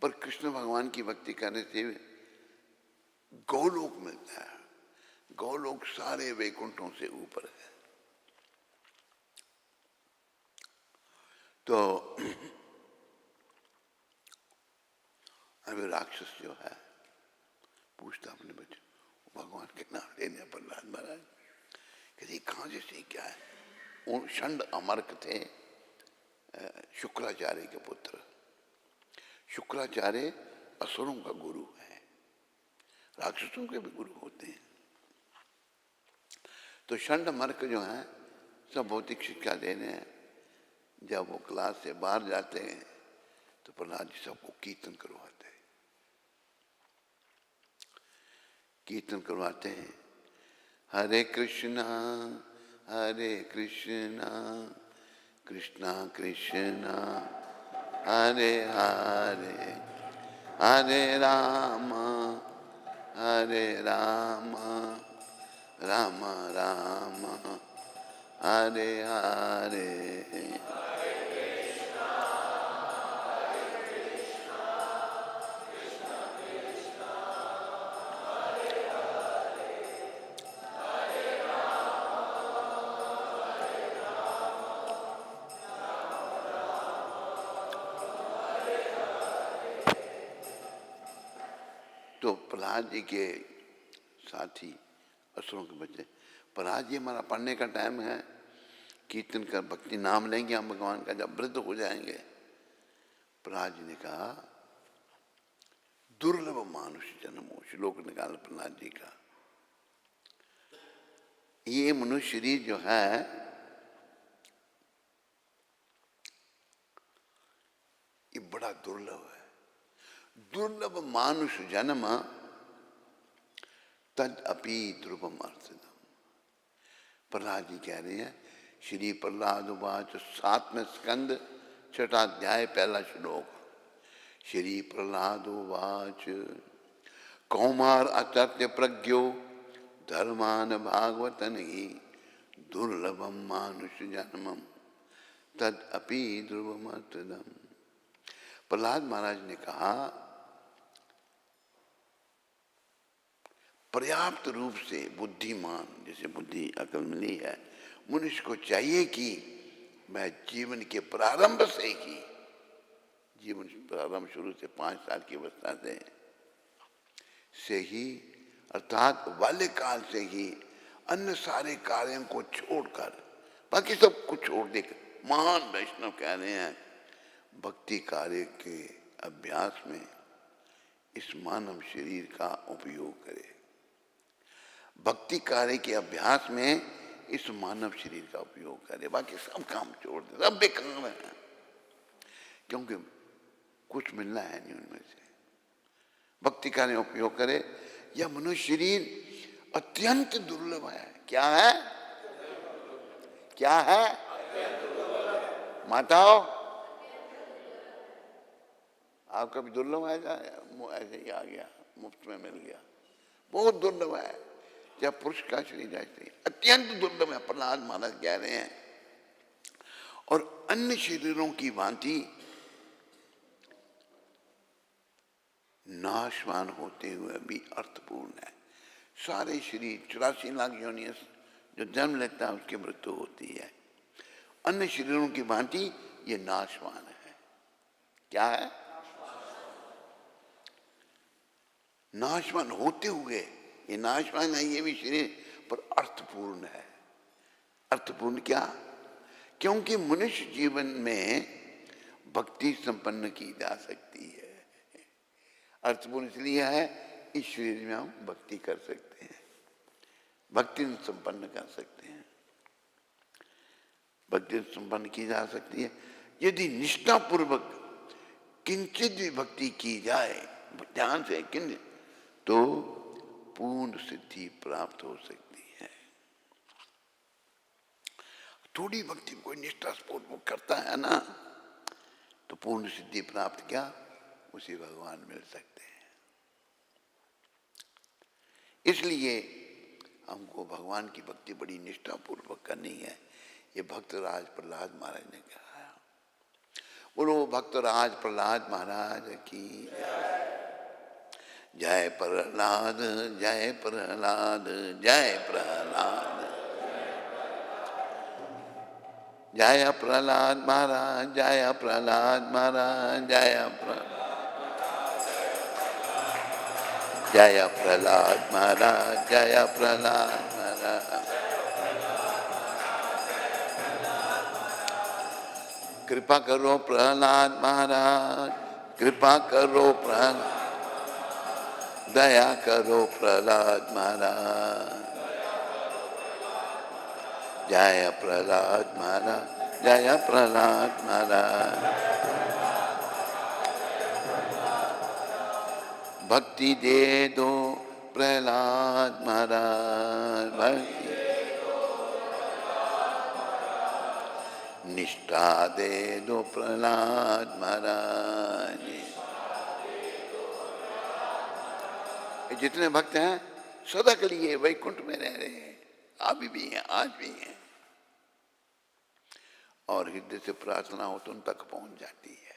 पर कृष्ण भगवान की भक्ति करने से गौलोक मिलता है। गौलोक सारे वैकुंठों से ऊपर है। तो अभी राक्षस जो है पूछता अपने बच्चे, भगवान के नाम लेने पर प्रहलाद महाराज कहते कहाँ से क्या है। वो षंड अमर्क थे, शुक्राचार्य के पुत्र। शुक्राचार्य असुरों का गुरु है, राक्षसों के भी गुरु होते हैं। तो षंड अमर्क जो है सब भौतिक शिक्षा दे रहे हैं। जब वो क्लास से बाहर जाते हैं तो प्रहलाद जी सबको कीर्तन करवाते हैं। कीर्तन करवाते हैं, हरे कृष्णा कृष्णा कृष्णा हरे हरे, हरे राम राम राम हरे हरे। तो प्रहलाद जी के साथी असुरों के बच्चे, प्रहलाद जी हमारा पढ़ने का टाइम है, कीर्तन कर भक्ति नाम लेंगे हम भगवान का, जब वृद्ध हो जाएंगे। प्रहलाद जी ने कहा दुर्लभ मानुष जन्म हो, श्लोक निकाल प्रहलाद जी का। ये मनुष्य शरीर जो है ये बड़ा दुर्लभ है। दुर्लभ मानुष जन्म तद अपि ध्रुवम अर्थदम। प्रहलाद जी कह रहे हैं, श्री प्रहलाद उवाच 7वें स्कंद 6वां अध्याय 1 श्लोक। श्री प्रहलाद उवाच कौमार अचर्य प्रज्ञो धर्मान भागवतन ही दुर्लभम मानुष जन्मम तद अपि ध्रुवम अर्थदम। प्रहलाद महाराज ने कहा पर्याप्त रूप से बुद्धिमान, जैसे बुद्धि अकल मिली है, मनुष्य को चाहिए कि मैं जीवन के प्रारंभ से ही, जीवन प्रारंभ शुरू से 5 साल की अवस्था से ही अर्थात बाल्यकाल से ही अन्य सारे कार्यों को छोड़कर, बाकी सब कुछ छोड़ देकर, महान वैष्णव कह रहे हैं भक्ति कार्य के अभ्यास में इस मानव शरीर का उपयोग करे। भक्ति कार्य के अभ्यास में इस मानव शरीर का उपयोग करे, बाकी सब काम छोड़ दे, सब बेकार है, क्योंकि कुछ मिलना है नहीं उनमें से। भक्ति कार्य में उपयोग करे। यह मनुष्य शरीर अत्यंत दुर्लभ है। क्या है? क्या है? माताओं, आप कभी दुर्लभ आएगा? ऐसे ही आ गया, मुफ्त में मिल गया, बहुत दुर्लभ है। जब पुरुष का शरीर ऐसे अत्यंत दुर्लभ है, प्रहलाद महाराज कह रहे हैं, और अन्य शरीरों की भांति नाशवान होते हुए भी अर्थपूर्ण है। सारे शरीर 84 लाख योनियों जो जन्म लेता है उसकी मृत्यु होती है। अन्य शरीरों की भांति ये नाशवान है। क्या है? नाशवान होते हुए ये नाशवान है, ये भी शरीर, पर अर्थपूर्ण है। अर्थपूर्ण क्या? क्योंकि मनुष्य जीवन में भक्ति संपन्न की जा सकती है। अर्थपूर्ण इसलिए है इस शरीर में हम भक्ति कर सकते हैं, भक्ति संपन्न कर सकते हैं, भक्ति संपन्न की जा सकती है। यदि निष्ठापूर्वक किंचित भी भक्ति की जाए, ध्यान से किंचित, तो पूर्ण सिद्धि प्राप्त हो सकती है। थोड़ी भक्ति कोई निष्ठापूर्वक करता है ना, तो पूर्ण सिद्धि प्राप्त क्या, उसे भगवान मिल सकते हैं। इसलिए हमको भगवान की भक्ति बड़ी निष्ठापूर्वक करनी है। ये भक्तराज प्रहलाद महाराज ने कहा। बोलो भक्तराज प्रहलाद महाराज की जय। प्रहलाद जय प्रहलाद जय प्रहलाद जय प्रहलाद महाराज जय प्रहलाद महाराज जय प्रहलाद महाराज जय प्रहलाद महाराज। कृपा करो प्रहलाद महाराज, कृपा करो प्रहलाद, दया करो प्रहलाद महाराज। जय प्रहलाद महाराज जय प्रहलाद महाराज। भक्ति दे दो प्रहलाद महाराज, भक्ति निष्ठा दे दो प्रहलाद महाराज। जितने भक्त हैं सदा के लिए वैकुंठ में रह रहे हैं, अभी भी हैं, आज भी हैं, और हृदय से प्रार्थना हो तो उन तक पहुंच जाती है,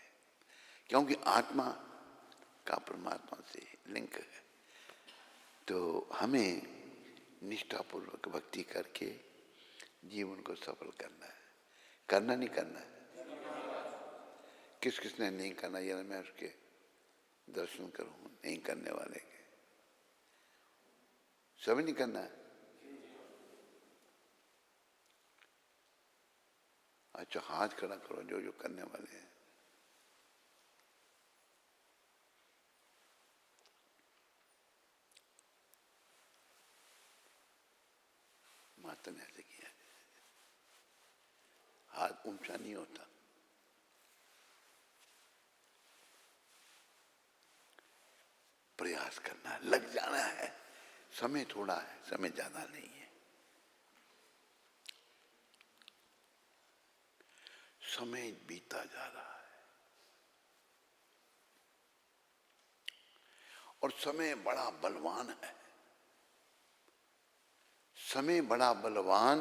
क्योंकि आत्मा का परमात्मा से लिंक है। तो हमें निष्ठापूर्वक भक्ति करके जीवन को सफल करना है। करना नहीं करना है? किस किसने नहीं करना, ये मैं उसके दर्शन करूं, नहीं करने वाले के सभी नहीं करना है। अच्छा, हाथ खड़ा करो जो जो करने वाले हैं। माता ने ऐसे किया, हाथ ऊंचा नहीं होता। प्रयास करना है, लग जाना है। समय थोड़ा है, समय ज्यादा नहीं है। समय बीता जा रहा है और समय बड़ा बलवान है। समय बड़ा बलवान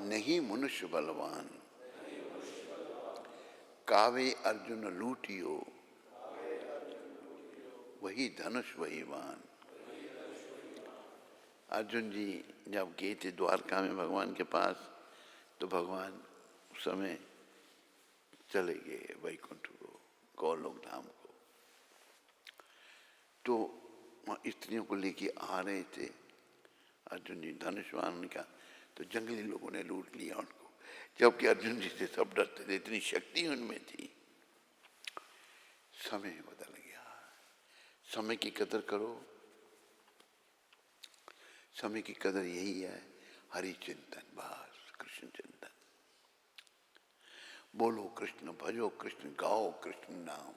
नहीं मनुष्य बलवान। कावे अर्जुन लूटियो वही धनुष वही बाण। अर्जुन जी जब गए थे द्वारका में भगवान के पास, तो भगवान उस समय चले गए वैकुंठ को, गौलोक धाम को। तो स्त्रियों को लेके आ रहे थे अर्जुन जी, धनुष्वान का, तो जंगली लोगों ने लूट लिया उनको, जबकि अर्जुन जी से सब डरते थे, इतनी शक्ति उनमें थी। समय बदल गया। समय की कदर करो। समय की कदर यही है, हरि चिंतन, बस कृष्ण चिंतन। बोलो कृष्ण, भजो कृष्ण, गाओ कृष्ण नाम।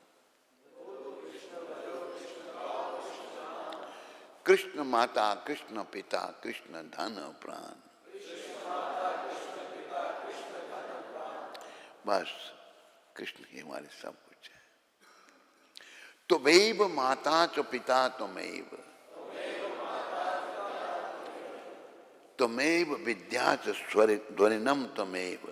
कृष्ण माता, कृष्ण पिता, कृष्ण धन प्राण। बस कृष्ण ही हमारे सब कुछ है। त्वमेव माता च पिता त्वमेव, त्वमेव विद्या च ध्वनिनम त्वमेव,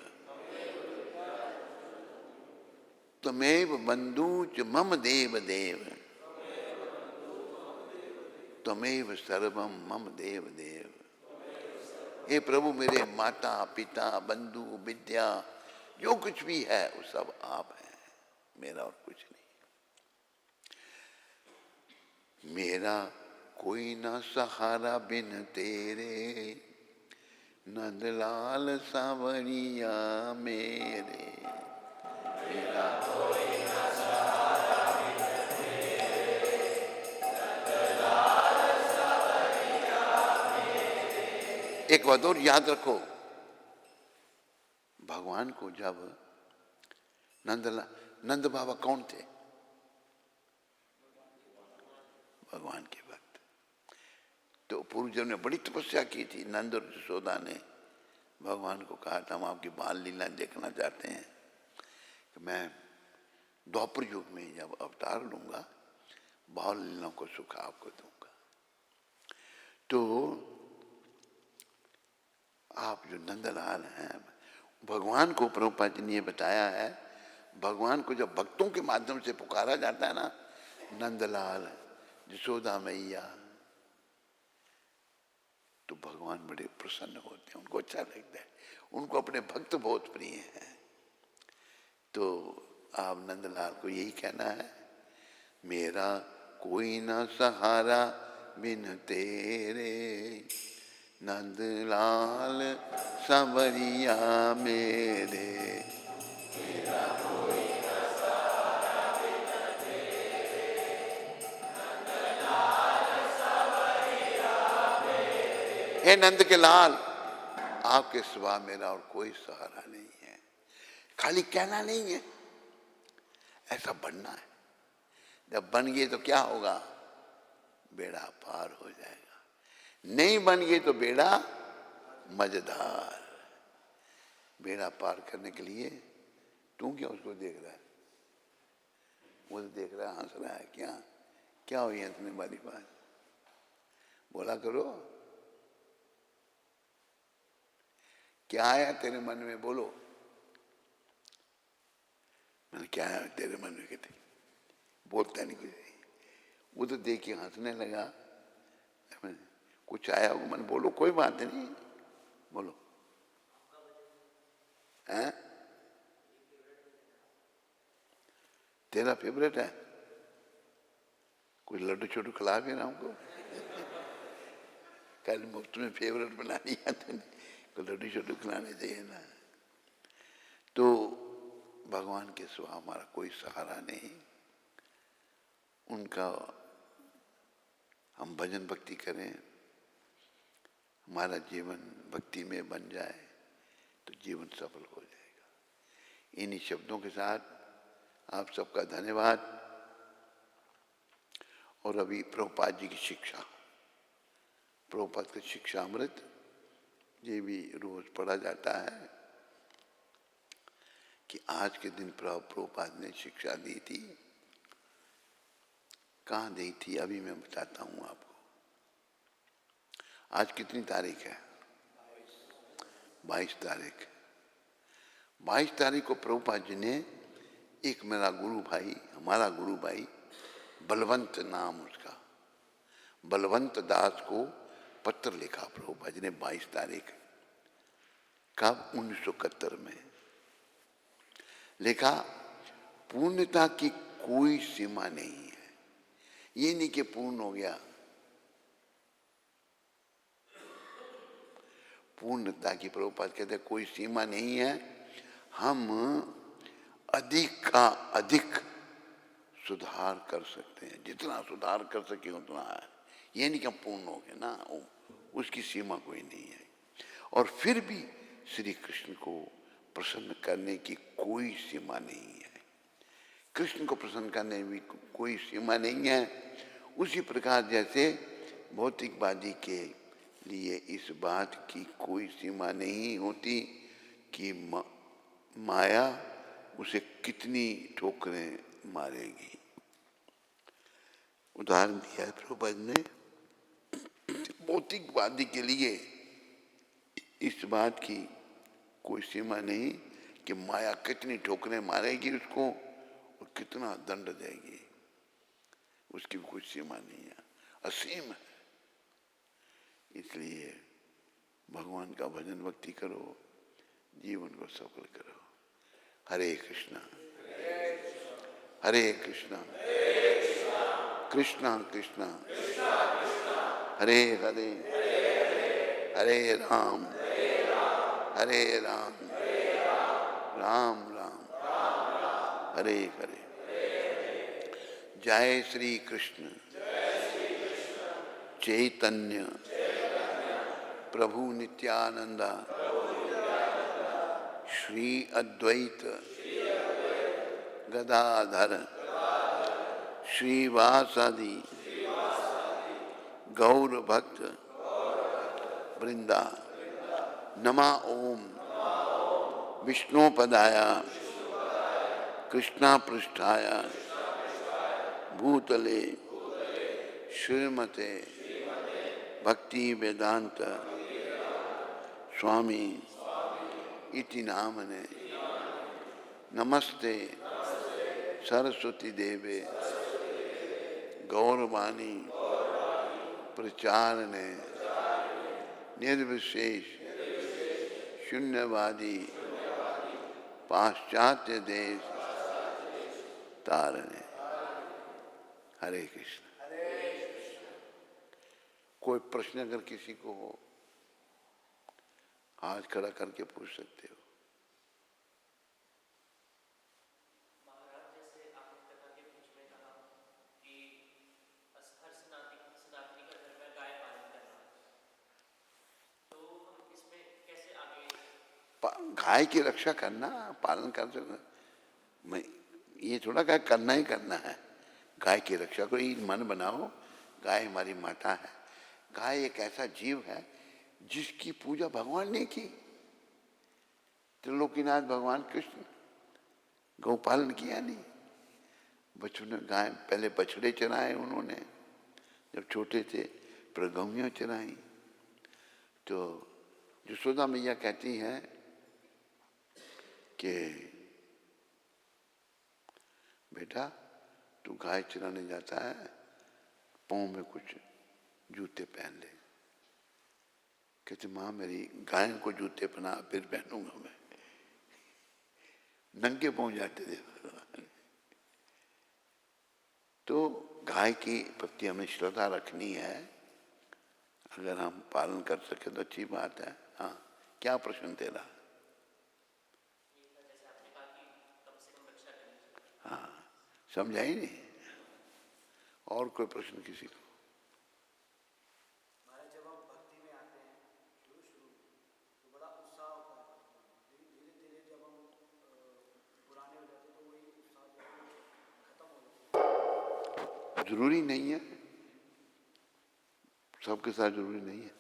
त्वमेव बंधु च मम देव देव, त्वमेव सर्वम मम देव देव। हे प्रभु, मेरे माता पिता बंधु विद्या जो कुछ भी है वो सब आप हैं, मेरा और कुछ नहीं। मेरा कोई ना सहारा बिन तेरे, नंदलाल सांवरिया मेरे। मेरा कोई ना सहारा बिन तेरे, नंदलाल सांवरिया मेरे। एक बात और याद रखो, भगवान को जब नंद बाबा कौन थे? भगवान के भक्त। तो पूर्वजों ने बड़ी तपस्या की थी। नंद और यशोदा ने भगवान को कहा था, हम आपकी बाल लीला देखना चाहते हैं, कि मैं द्वापर युग में जब अवतार लूंगा, बाल लीलाओं को सुख आपको दूंगा। तो आप जो नंदलाल हैं, भगवान को प्रभुपाद जी ने बताया है, भगवान को जब भक्तों के माध्यम से पुकारा जाता है ना, नंदलाल यशोदा मैया, तो भगवान बड़े प्रसन्न होते हैं, उनको अच्छा लगता है, उनको अपने भक्त बहुत प्रिय हैं। तो आप नंदलाल को यही कहना है, मेरा कोई ना सहारा बिन तेरे, नंदलाल सांवरिया मेरे। मेरा कोई ना सहारा बिन तेरे, नंदलाल सांवरिया मेरे। हे नंद के लाल, आपके सिवा मेरा और कोई सहारा नहीं है। खाली कहना नहीं है, ऐसा बनना है। जब बन गए तो क्या होगा? बेड़ा पार हो जाएगा। नहीं बन गए तो बेड़ा मजेदार। बेड़ा पार करने के लिए तू क्या उसको देख रहा है? वो तो देख रहा है, हंस रहा है। क्या क्या हुई हंसने वाली बात? बोला करो, क्या आया तेरे मन में? बोलो। मैंने क्या आया तेरे मन में? कहते बोलता नहीं कुछ। वो तो देख के हंसने लगा। कुछ आया हो मन? बोलो, कोई बात नहीं, बोलो। हैं? तेरा फेवरेट है? कोई लड्डू छोटू खिला भी ना हमको? कल मुफ्त में फेवरेट बना लिया था, कोई लड्डू छोटू खिलाने चाहिए ना। तो भगवान के सिवा हमारा कोई सहारा नहीं। उनका हम भजन भक्ति करें, हमारा जीवन भक्ति में बन जाए तो जीवन सफल हो जाएगा। इन्हीं शब्दों के साथ आप सबका धन्यवाद। और अभी प्रभुपाद जी की शिक्षा, प्रभुपाद का शिक्षा अमृत, ये भी रोज पढ़ा जाता है कि आज के दिन प्रभुपाद ने शिक्षा दी थी। कहाँ दी थी अभी मैं बताता हूँ आपको। आज कितनी तारीख है? 22 तारीख। 22 तारीख को प्रभुपाद जी ने एक मेरा गुरु भाई, हमारा गुरु भाई बलवंत नाम उसका, बलवंत दास को पत्र लिखा प्रभुपाद जी ने 22 तारीख। कब? 1971 में लिखा। पूर्णता की कोई सीमा नहीं है। ये नहीं कि पूर्ण हो गया, पूर्णता की प्रभुपाद कहते कोई सीमा नहीं है। हम अधिक का अधिक सुधार कर सकते हैं, जितना सुधार कर सके उतना है। ये नहीं कि हम पूर्ण हो गए ना, उसकी सीमा कोई नहीं है। और फिर भी श्री कृष्ण को प्रसन्न करने की कोई सीमा नहीं है। कृष्ण को प्रसन्न करने में कोई सीमा नहीं है। उसी प्रकार जैसे भौतिकवादी के लिए इस बात की कोई सीमा नहीं होती कि माया उसे कितनी ठोकरें मारेगी। उदाहरण दिया है प्रभुपाद ने। भौतिकवादी के लिए इस बात की कोई सीमा नहीं कि माया कितनी ठोकरें मारेगी उसको और कितना दंड देगी, उसकी कोई सीमा नहीं है, असीम है। इसलिए भगवान का भजन भक्ति करो, जीवन को सफल करो। हरे कृष्णा हरे कृष्णा कृष्णा कृष्णा हरे हरे हरे राम हरे राम राम राम हरे हरे। जय श्री कृष्ण चैतन्य प्रभु नित्यानंदा श्री अद्वैत गदाधर श्रीवासादि गौर भक्त वृंदा। नमा ओम विष्णुपदाय कृष्णा पृष्ठाय भूतले श्रीमते भक्ति वेदांत स्वामी इति नामने। नमस्ते सरस्वती देवे गौरवाणी प्रचारणे निर्विशेष शून्यवादी पाश्चात्य देश तारणे। हरे कृष्ण। कोई प्रश्न अगर किसी को हो, हाथ खड़ा करके पूछ सकते हो। गाय की रक्षा करना, पालन कर सकना, मैं ये थोड़ा गाय करना ही करना है। गाय की रक्षा को ही मन बनाओ। गाय हमारी माता है। गाय एक ऐसा जीव है जिसकी पूजा भगवान ने की। त्रिलोकीनाथ भगवान कृष्ण गौपालन किया नहीं। बच्चों ने गाय पहले बछड़े चराए उन्होंने जब छोटे थे, फिर गौइयाँ चराई। तो यशोदा मैया कहती हैं कि बेटा तू गाय चराने जाता है, पाँव में कुछ जूते पहन ले। कहते माँ मेरी गाय को जूते पहना, फिर पहनूंगा मैं। नंगे पाँव जाते थे। तो गाय की प्रति हमें श्रद्धा रखनी है। अगर हम पालन कर सके तो अच्छी बात है। हाँ, क्या प्रश्न तेरा? हाँ, समझा ही नहीं। और कोई प्रश्न किसी को? जब हम भक्ति में आते हैं शुरू तो बड़ा उत्साह होता है, लेकिन धीरे धीरे जब हम पुराने हो जाते हैं तो वही उत्साह जो है खत्म हो जाता है। जरूरी नहीं है, सबके साथ जरूरी नहीं है।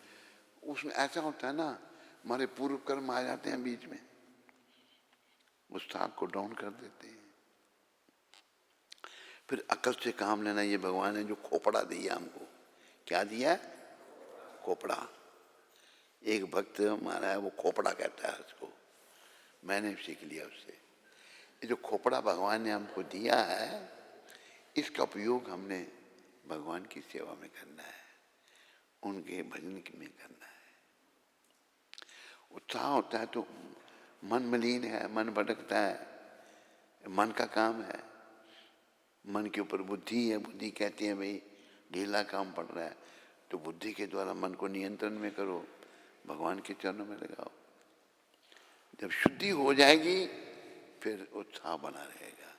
उसमें ऐसा होता है ना, हमारे पूर्व कर्म आ जाते हैं बीच में, उत्साह को डाउन कर देते हैं। फिर अकल से काम लेना। ये भगवान ने जो खोपड़ा दिया हमको, क्या दिया? खोपड़ा। एक भक्त हमारा है, वो खोपड़ा कहता है उसको, मैंने सीख लिया उससे। ये जो खोपड़ा भगवान ने हमको दिया है, इसका उपयोग हमने भगवान की सेवा में करना है, उनके भजन में करना है। उत्साह होता है तो मन मलिन है, मन भटकता है, मन का काम है। मन के ऊपर बुद्धि है, बुद्धि कहती है भाई ढीला काम पड़ रहा है, तो बुद्धि के द्वारा मन को नियंत्रण में करो, भगवान के चरणों में लगाओ। जब शुद्धि हो जाएगी फिर उत्साह बना रहेगा।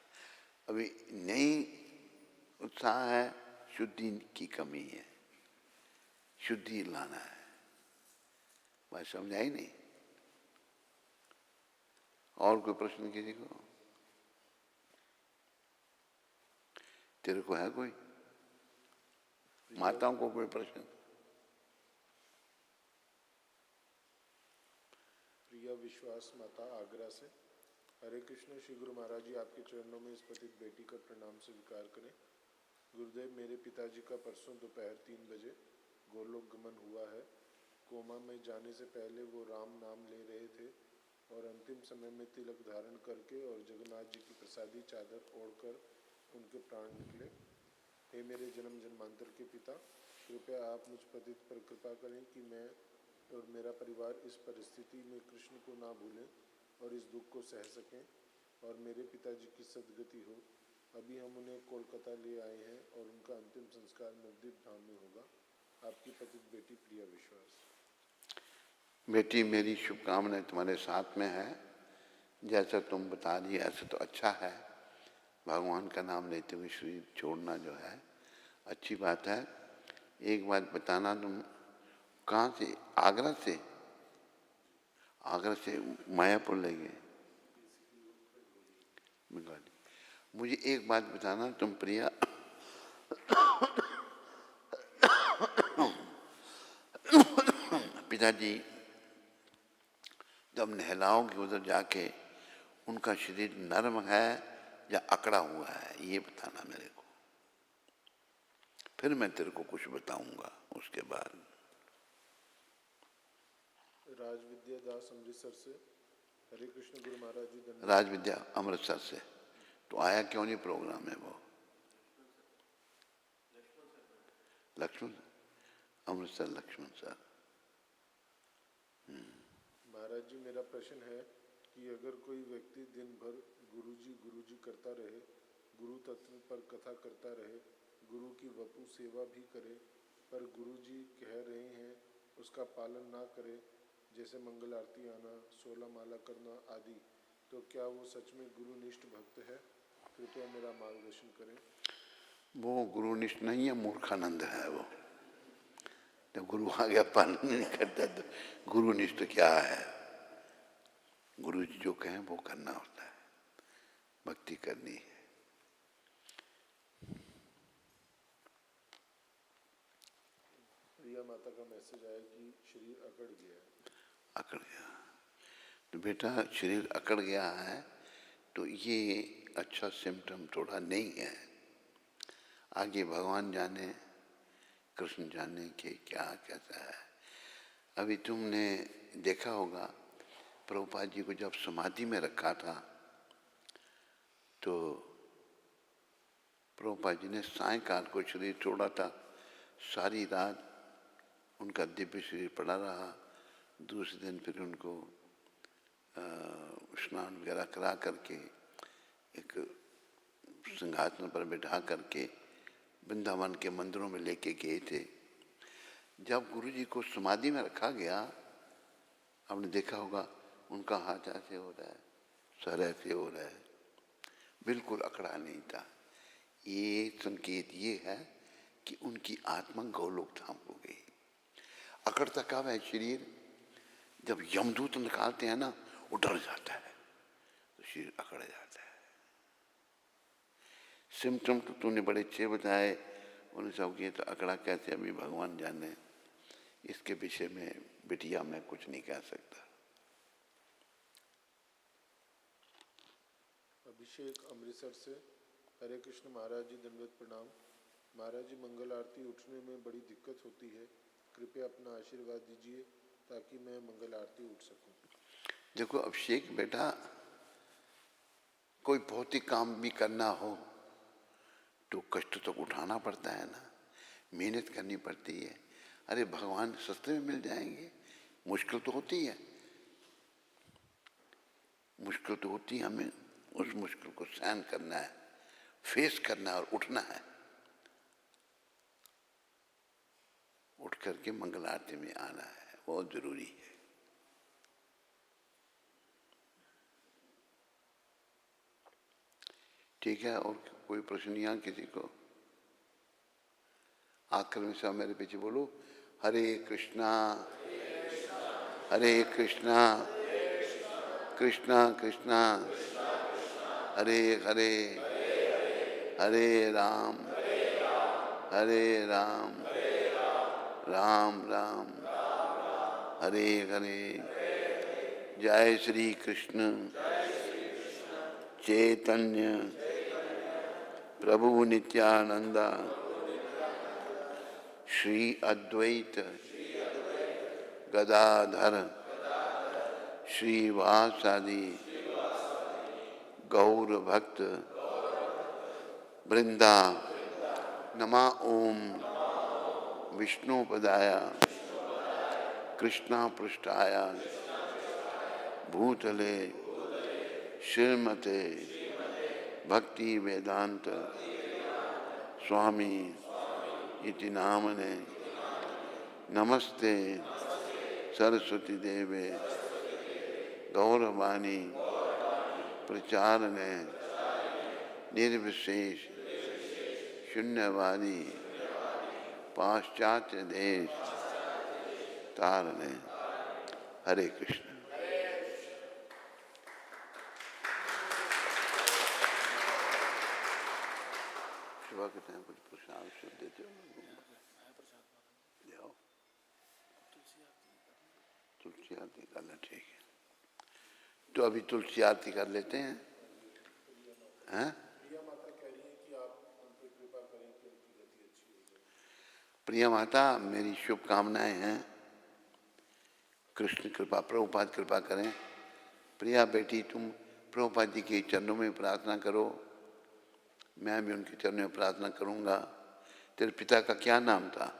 अभी नहीं उत्साह है, शुद्धि की कमी है, शुद्धि लाना है। बात समझा ही नहीं। और कोई प्रश्न किसी को? तेरे को है कोई? माताओं को कोई प्रश्न? प्रिया विश्वास माता आगरा से। हरे कृष्ण। श्री गुरु महाराज जी आपके चरणों में इस पतित बेटी का प्रणाम स्वीकार करें। गुरुदेव, मेरे पिताजी का परसों दोपहर 3 बजे गोलोक गमन हुआ है। कोमा में जाने से पहले वो राम नाम ले रहे थे और अंतिम समय में तिलक धारण करके और जगन्नाथ जी की प्रसादी चादर ओढ़कर उनके प्राण निकले। हे मेरे जन्म जन्मांतर के पिता, कृपया आप मुझ पतित पर कृपा करें कि मैं और मेरा परिवार इस परिस्थिति में कृष्ण को ना भूलें और इस दुख को सह सकें और मेरे पिताजी की सद्गति हो। अभी हम उन्हें कोलकाता ले आए हैं और उनका अंतिम संस्कार नवद्वीप धाम में होगा। आपकी पतित बेटी प्रिया विश्वास। बेटी मेरी शुभकामनाएं तुम्हारे साथ में है। जैसा तुम बता दिए ऐसा तो अच्छा है। भगवान का नाम लेते हुए शरीर छोड़ना जो है अच्छी बात है। एक बात बताना, तुम कहाँ से? आगरा से? आगरा से मायापुर ले गए? मुझे एक बात बताना, तुम प्रिया पिताजी जब नहलाओगे उधर जाके, उनका शरीर नरम है या अकड़ा हुआ है, ये बताना मेरे को। फिर मैं तेरे को कुछ बताऊंगा उसके बाद। राजविद्या दास अमृतसर से। हरे कृष्ण गुरु महाराज जी धन्यवाद। राजविद्या अमृतसर से, तो आया क्यों नहीं प्रोग्राम में वो? लक्ष्मण अमृतसर, लक्ष्मण सर। महाराज जी, मेरा प्रश्न है कि अगर कोई व्यक्ति दिन भर गुरुजी करता रहे, गुरु तत्व पर कथा करता रहे, गुरु की वपु सेवा भी करे, पर गुरुजी कह रहे हैं उसका पालन ना करे, जैसे मंगल आरती आना, 16 माला करना आदि, तो क्या वो सच में गुरुनिष्ठ भक्त है? कृपया मेरा मार्गदर्शन करें। वो गुरुनिष्ठ नहीं है, मूर्खानंद है वो। जब गुरु आ गया पालन नहीं करता तो गुरुनिष्ठ क्या है? गुरु जी जो कहें वो करना होता है, भक्ति करनी है। प्रिया माता का मैसेज आया कि शरीर अकड़ गया है। अकड़ गया तो बेटा शरीर अकड़ गया है तो ये अच्छा सिम्टम थोड़ा नहीं है। आगे भगवान जाने, कृष्ण जाने कि क्या कैसा है। अभी तुमने देखा होगा प्रभुपाद जी को जब समाधि में रखा था तो प्रभुपाद जी ने सायंकाल को शरीर छोड़ा था, सारी रात उनका दिव्य शरीर पड़ा रहा। दूसरे दिन फिर उनको स्नान वगैरह करा करके एक सिंहासन पर बिठा करके वृंदावन के मंदिरों में लेके गए थे। जब गुरु जी को समाधि में रखा गया, आपने देखा होगा उनका हाथ ऐसे हो रहा है, सर ऐसे हो रहा है, बिल्कुल अकड़ा नहीं था। ये संकेत ये है कि उनकी आत्मा गोलोक धाम हो गई। अकड़ता कब है शरीर? जब यमदूत निकालते हैं ना, वो डर जाता है तो शरीर अकड़ जाता है। सिम्टम तो तूने बड़े अच्छे बताए, उन्हें सब किए, तो अकड़ा कैसे अभी भगवान जाने। इसके विषय में बिटिया मैं कुछ नहीं कह सकता। अभिषेक अमृतसर से। हरे कृष्ण महाराज जी, दंडवत प्रणाम। महाराज जी, मंगल आरती उठने में बड़ी दिक्कत होती है, कृपया अपना आशीर्वाद दीजिए ताकि मैं मंगल आरती उठ सकूं। देखो अभिषेक बेटा, कोई भौतिक काम भी करना हो तो कष्ट तो उठाना पड़ता है ना, मेहनत करनी पड़ती है। अरे भगवान सस्ते में मिल जाएंगे? मुश्किल तो होती है, मुश्किल तो होती है। हमें उस मुश्किल को सहन करना है, फेस करना है और उठना है। उठ करके मंगल आरती में आना है, बहुत जरूरी है। ठीक है, और कोई प्रश्न यहाँ किसी को? आखिर में सब मेरे पीछे बोलो, हरे कृष्णा हरे कृष्णा कृष्णा कृष्णा हरे हरे, हरे राम राम राम हरे हरे। जय श्री कृष्ण चैतन्य प्रभु नित्यानंद श्री अद्वैत गदाधर श्रीवासादि गौर भक्त वृंदा। नमा ओम विष्णुपदाय कृष्णा पृष्ठाय भूतले श्रीमते भक्ति वेदांत स्वामी इति नामने। नमस्ते सरस्वती देवे गौरवाणी प्रचारणे निर्विशेष शून्यवादी पाश्चात्य देश तारणे। हरे कृष्ण। सुबह के टाइम कुछ प्रसाद शुद्ध देते हो? जाओ तुलसी आरती करना, ठीक है। तो अभी तुलसी आरती कर लेते हैं, हैं? प्रिया माता, मेरी शुभकामनाएं हैं। कृष्ण कृपा, प्रभुपाद कृपा करें। प्रिया बेटी, तुम प्रभुपाद जी के चरणों में प्रार्थना करो, मैं भी उनके चरणों में प्रार्थना करूंगा। तेरे पिता का क्या नाम था?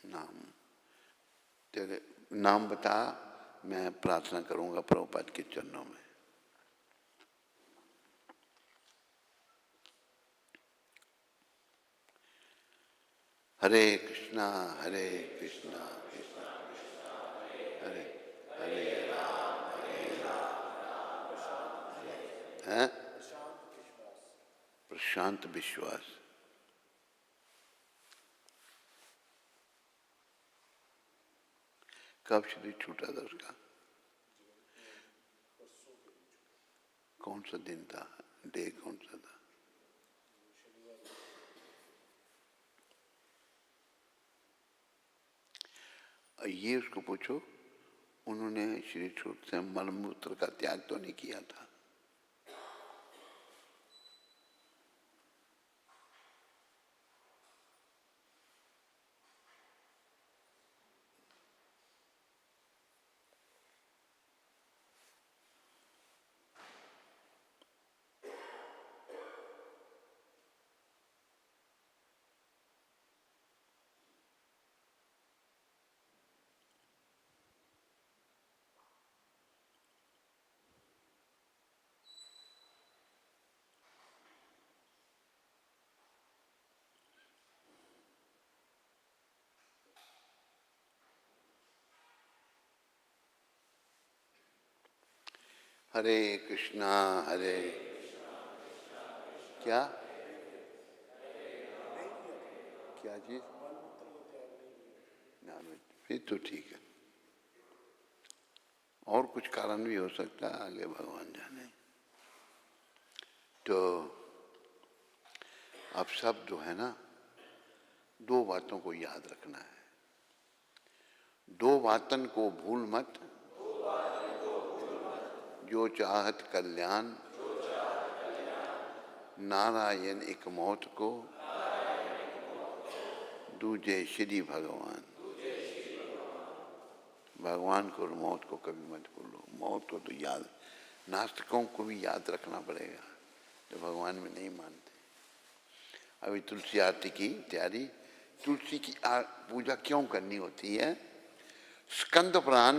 नाम, तेरे नाम बता, मैं प्रार्थना करूंगा प्रभुपाद के चरणों में। हरे कृष्णा कृष्णा हरे हरे राम हैं? प्रशांत विश्वास। कब शरीर छूटा था उसका? कौन सा दिन था, डे कौन सा था? ये उसको पूछो, उन्होंने श्री सूक्त से मलमूत्र का त्याग तो नहीं किया था। हरे कृष्णा हरे क्या क्या चीज? ना, फिर तो ठीक है। और कुछ कारण भी हो सकता है, आगे भगवान जाने। तो अब सब जो है ना, दो बातों को याद रखना है। दो बातन को भूल मत, जो चाहत कल्याण, नारायण एक मौत को, दूजे श्री भगवान। भगवान को और मौत को कभी मत भूलो। मौत को तो याद, नास्तिकों को भी याद रखना पड़ेगा जो भगवान में नहीं मानते। अभी तुलसी आरती की तैयारी। तुलसी की पूजा क्यों करनी होती है? स्कंद पुराण